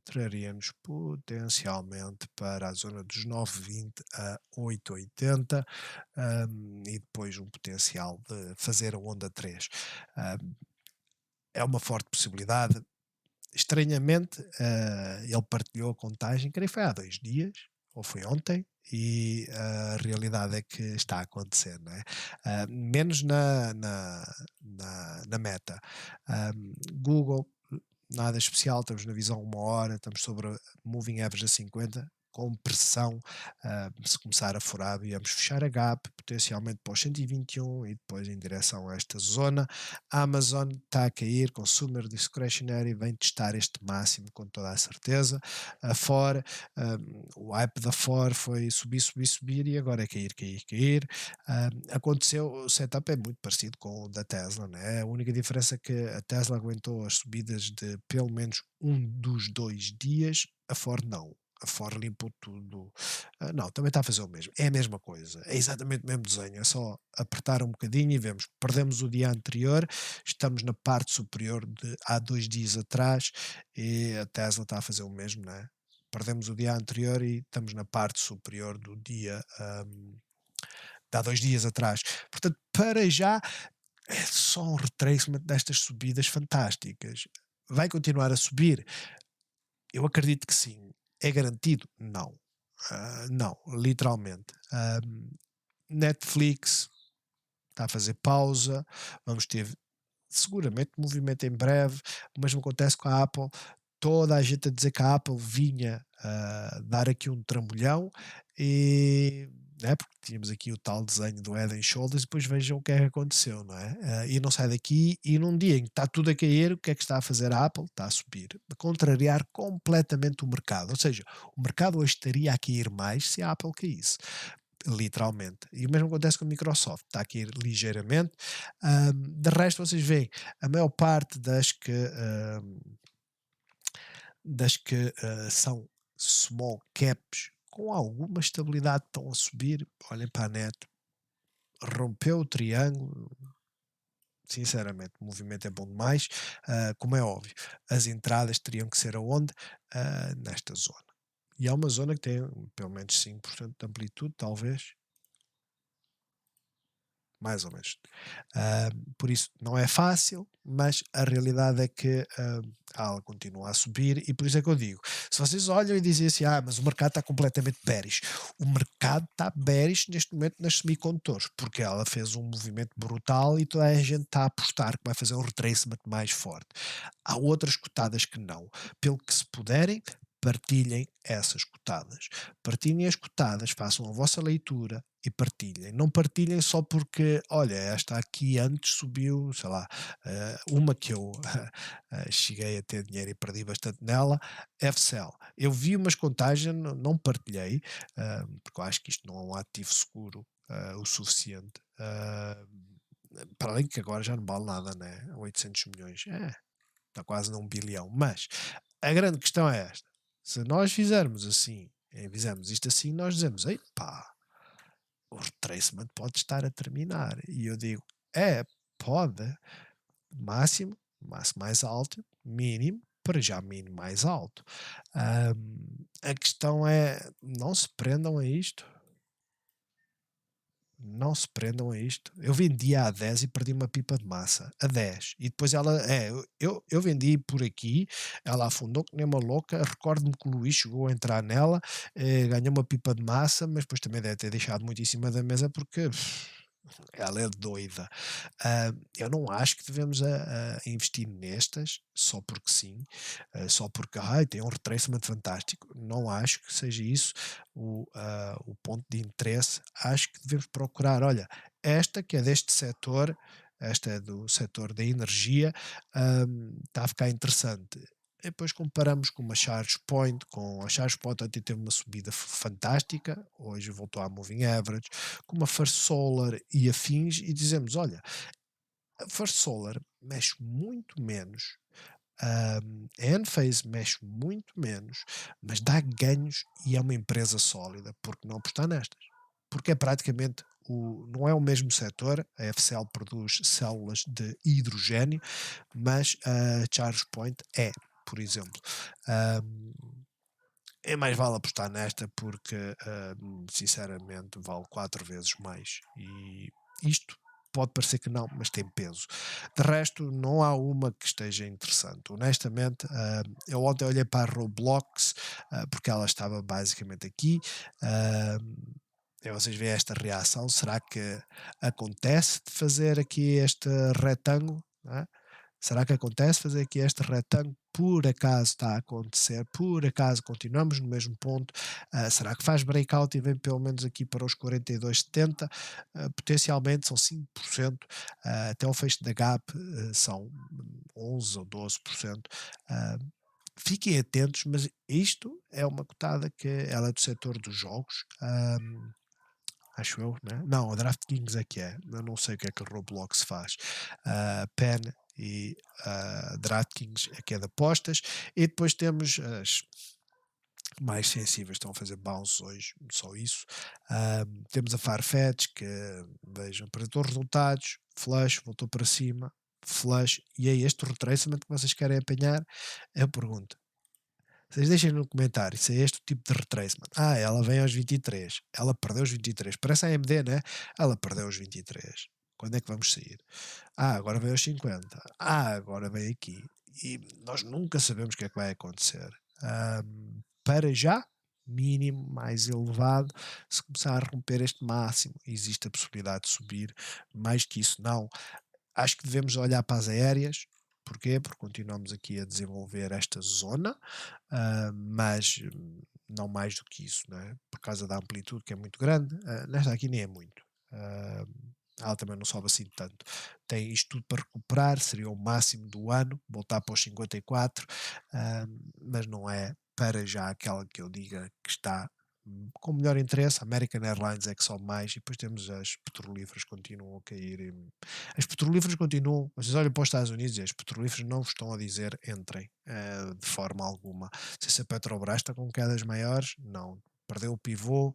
traria-nos potencialmente para a zona dos 9,20 a 8,80, e depois um potencial de fazer a onda 3. É uma forte possibilidade. Estranhamente, ele partilhou a contagem, creio que foi há 2 dias, ou foi ontem, e a realidade é que está a acontecer, não é? Menos na meta. Google, nada especial, estamos na visão 1 hora, estamos sobre a moving average a 50. com pressão, se começar a furar, viemos fechar a gap, potencialmente para os 121 e depois em direção a esta zona. A Amazon está a cair, Consumer Discretionary vem testar este máximo com toda a certeza. A Ford, o hype da Ford foi subir, subir, subir e agora é cair, cair, cair. Aconteceu, o setup é muito parecido com o da Tesla, né? A única diferença é que a Tesla aguentou as subidas de pelo menos um dos 2 dias, a Ford não. A Ford limpou tudo. Não, também está a fazer o mesmo. É a mesma coisa. É exatamente o mesmo desenho. É só apertar um bocadinho e vemos. Perdemos o dia anterior, estamos na parte superior de há 2 dias atrás e a Tesla está a fazer o mesmo, né? Perdemos o dia anterior e estamos na parte superior do dia de há 2 dias atrás. Portanto, para já é só um retracement destas subidas fantásticas. Vai continuar a subir? Eu acredito que sim. É garantido? Não. Não, literalmente. Netflix está a fazer pausa, vamos ter seguramente movimento em breve. O mesmo acontece com a Apple. Toda a gente a dizer que a Apple vinha dar aqui um trambolhão e né, porque tínhamos aqui o tal desenho do Head and Shoulders e depois vejam o que é que aconteceu, não é? E não sai daqui e num dia em que está tudo a cair, o que é que está a fazer a Apple? Está a subir, a contrariar completamente o mercado, ou seja, o mercado hoje estaria a cair mais se a Apple caísse, literalmente. E o mesmo acontece com a Microsoft, está a cair ligeiramente. De resto, vocês veem, a maior parte das que são small caps com alguma estabilidade estão a subir. Olhem para a net, rompeu o triângulo. Sinceramente, o movimento é bom demais. Como é óbvio, as entradas teriam que ser aonde? Nesta zona. E é uma zona que tem pelo menos 5% de amplitude, talvez. Mais ou menos. Por isso não é fácil, mas a realidade é que ela continua a subir e por isso é que eu digo, se vocês olham e dizem assim, mas o mercado está completamente bearish, o mercado está bearish neste momento nas semicondutores, porque ela fez um movimento brutal e toda a gente está a apostar que vai fazer um retracement mais forte. Há outras cotadas que não. Pelo que se puderem, partilhem essas cotadas. Partilhem as cotadas, façam a vossa leitura e partilhem. Não partilhem só porque, olha, esta aqui antes subiu, sei lá, uma que eu cheguei a ter dinheiro e perdi bastante nela, FCL. Eu vi umas contagens, não partilhei, porque eu acho que isto não é um ativo seguro o suficiente. Para além que agora já não vale nada, né? 800 milhões. Está quase num bilhão. Mas a grande questão é esta. Se nós fizermos assim, fizermos isto assim, nós dizemos, ei pá, o retracement pode estar a terminar. E eu digo, pode, máximo, máximo mais alto, mínimo, para já mínimo mais alto. A questão é, não se prendam a isto. Não se prendam a isto. Eu vendia a 10 e perdi uma pipa de massa. A 10. E depois ela. Eu vendi por aqui, ela afundou que nem uma louca. Recordo-me que o Luís chegou a entrar nela, ganhou uma pipa de massa, mas depois também deve ter deixado muito em cima da mesa porque ela é doida. Eu não acho que devemos a investir nestas só porque sim, só porque tem um retracement fantástico. Não acho que seja isso o ponto de interesse. Acho que devemos procurar, olha, esta que é deste setor, esta é do setor da energia, está a ficar interessante. E depois comparamos com uma ChargePoint, com a ChargePoint ontem teve uma subida fantástica, hoje voltou à Moving Average, com uma First Solar e afins, e dizemos, olha, a First Solar mexe muito menos, a Enphase mexe muito menos, mas dá ganhos e é uma empresa sólida, porque não apostar nestas? Porque é praticamente não é o mesmo setor, a FCL produz células de hidrogênio, mas a ChargePoint por exemplo. É mais vale apostar nesta porque, sinceramente, vale 4 vezes mais. E isto pode parecer que não, mas tem peso. De resto, não há uma que esteja interessante. Honestamente, eu ontem olhei para a Roblox, porque ela estava basicamente aqui. E vocês veem esta reação. Será que acontece de fazer aqui este retângulo? Não é? Será que acontece fazer aqui este retângulo? por acaso está a acontecer, por acaso continuamos no mesmo ponto, será que faz breakout e vem pelo menos aqui para os 42,70? Potencialmente são 5%, até o fecho da Gap são 11 ou 12%. ah, Fiquem atentos, mas isto é uma cotada que ela é do setor dos jogos, acho eu, né? Não, a DraftKings é que é. Eu não sei o que é que a Roblox faz. Penn e DraftKings é que é de apostas. E depois temos as mais sensíveis, estão a fazer bounce hoje, só isso. Temos a Farfetch, que vejam, apresentou resultados, flush, voltou para cima, flush, e é este o retracement que vocês querem apanhar? Eu pergunto. Vocês deixem no comentário se é este o tipo de retracement. Ela vem aos 23. Ela perdeu os 23. Parece a AMD, né? Ela perdeu os 23. Quando é que vamos sair? Agora vem aos 50. Agora vem aqui. E nós nunca sabemos o que é que vai acontecer. Para já, mínimo mais elevado, se começar a romper este máximo, existe a possibilidade de subir. Mais que isso, não. Acho que devemos olhar para as aéreas. Porquê? Porque continuamos aqui a desenvolver esta zona, mas não mais do que isso, né? Por causa da amplitude que é muito grande. Nesta aqui nem é muito. Ah, ela também não sobe assim tanto. Tem isto tudo para recuperar, seria o máximo do ano, voltar para os 54, ah, mas não é para já aquela que eu diga que está com melhor interesse. A American Airlines é que sobe mais, e depois temos as petrolíferas que continuam a cair. As petrolíferas continuam, vocês olham para os Estados Unidos e as petrolíferas não vos estão a dizer entrem, de forma alguma. Se a Petrobras está com quedas maiores, não. Perdeu o pivô,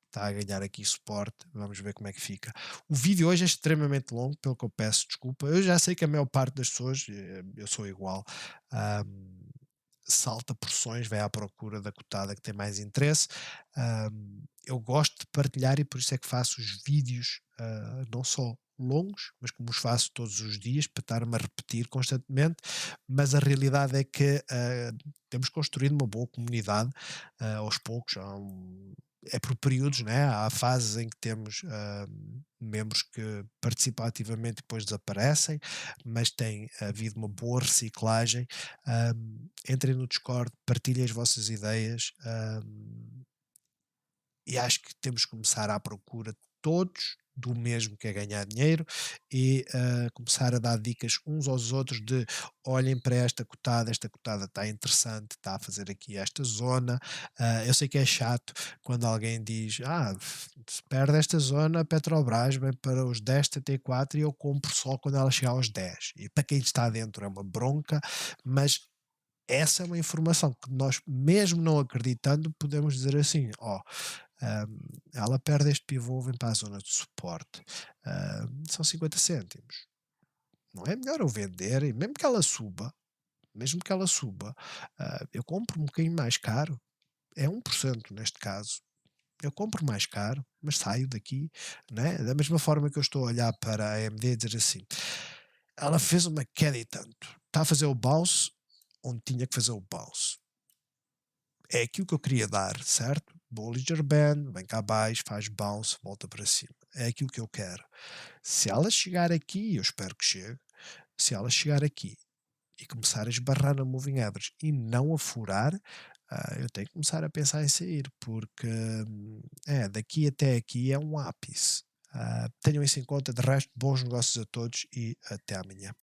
está a ganhar aqui suporte, vamos ver como é que fica. O vídeo hoje é extremamente longo, pelo que eu peço desculpa. Eu já sei que a maior parte das pessoas, eu sou igual, ahm, salta porções, vai à procura da cotada que tem mais interesse. Eu gosto de partilhar e por isso é que faço os vídeos, não só longos, mas como os faço todos os dias para estar-me a repetir constantemente, mas a realidade é que temos construído uma boa comunidade aos poucos. É por períodos, né? Há fases em que temos membros que participam ativamente e depois desaparecem, mas tem havido uma boa reciclagem. Entrem no Discord, partilhem as vossas ideias, e acho que temos que começar à procura todos do mesmo, que é ganhar dinheiro, e começar a dar dicas uns aos outros de olhem para esta cotada está interessante, está a fazer aqui esta zona. Eu sei que é chato quando alguém diz, se perde esta zona, a Petrobras vem para os 10,74 e eu compro só quando ela chegar aos 10. E para quem está dentro é uma bronca, mas essa é uma informação que nós, mesmo não acreditando, podemos dizer assim: ela perde este pivô, vem para a zona de suporte, são 50 cêntimos. Não é melhor eu vender, e mesmo que ela suba, eu compro um bocadinho mais caro, é 1% neste caso. Eu compro mais caro, mas saio daqui, né? Da mesma forma que eu estou a olhar para a AMD e dizer assim: ela fez uma queda e tanto, está a fazer o bounce onde tinha que fazer o bounce. É aquilo que eu queria dar, certo? Bollinger Band, vem cá abaixo, faz bounce, volta para cima. É aquilo que eu quero. Se ela chegar aqui, eu espero que chegue, se ela chegar aqui e começar a esbarrar na moving average e não a furar, eu tenho que começar a pensar em sair, porque daqui até aqui é um ápice. Tenham isso em conta. De resto, bons negócios a todos e até amanhã.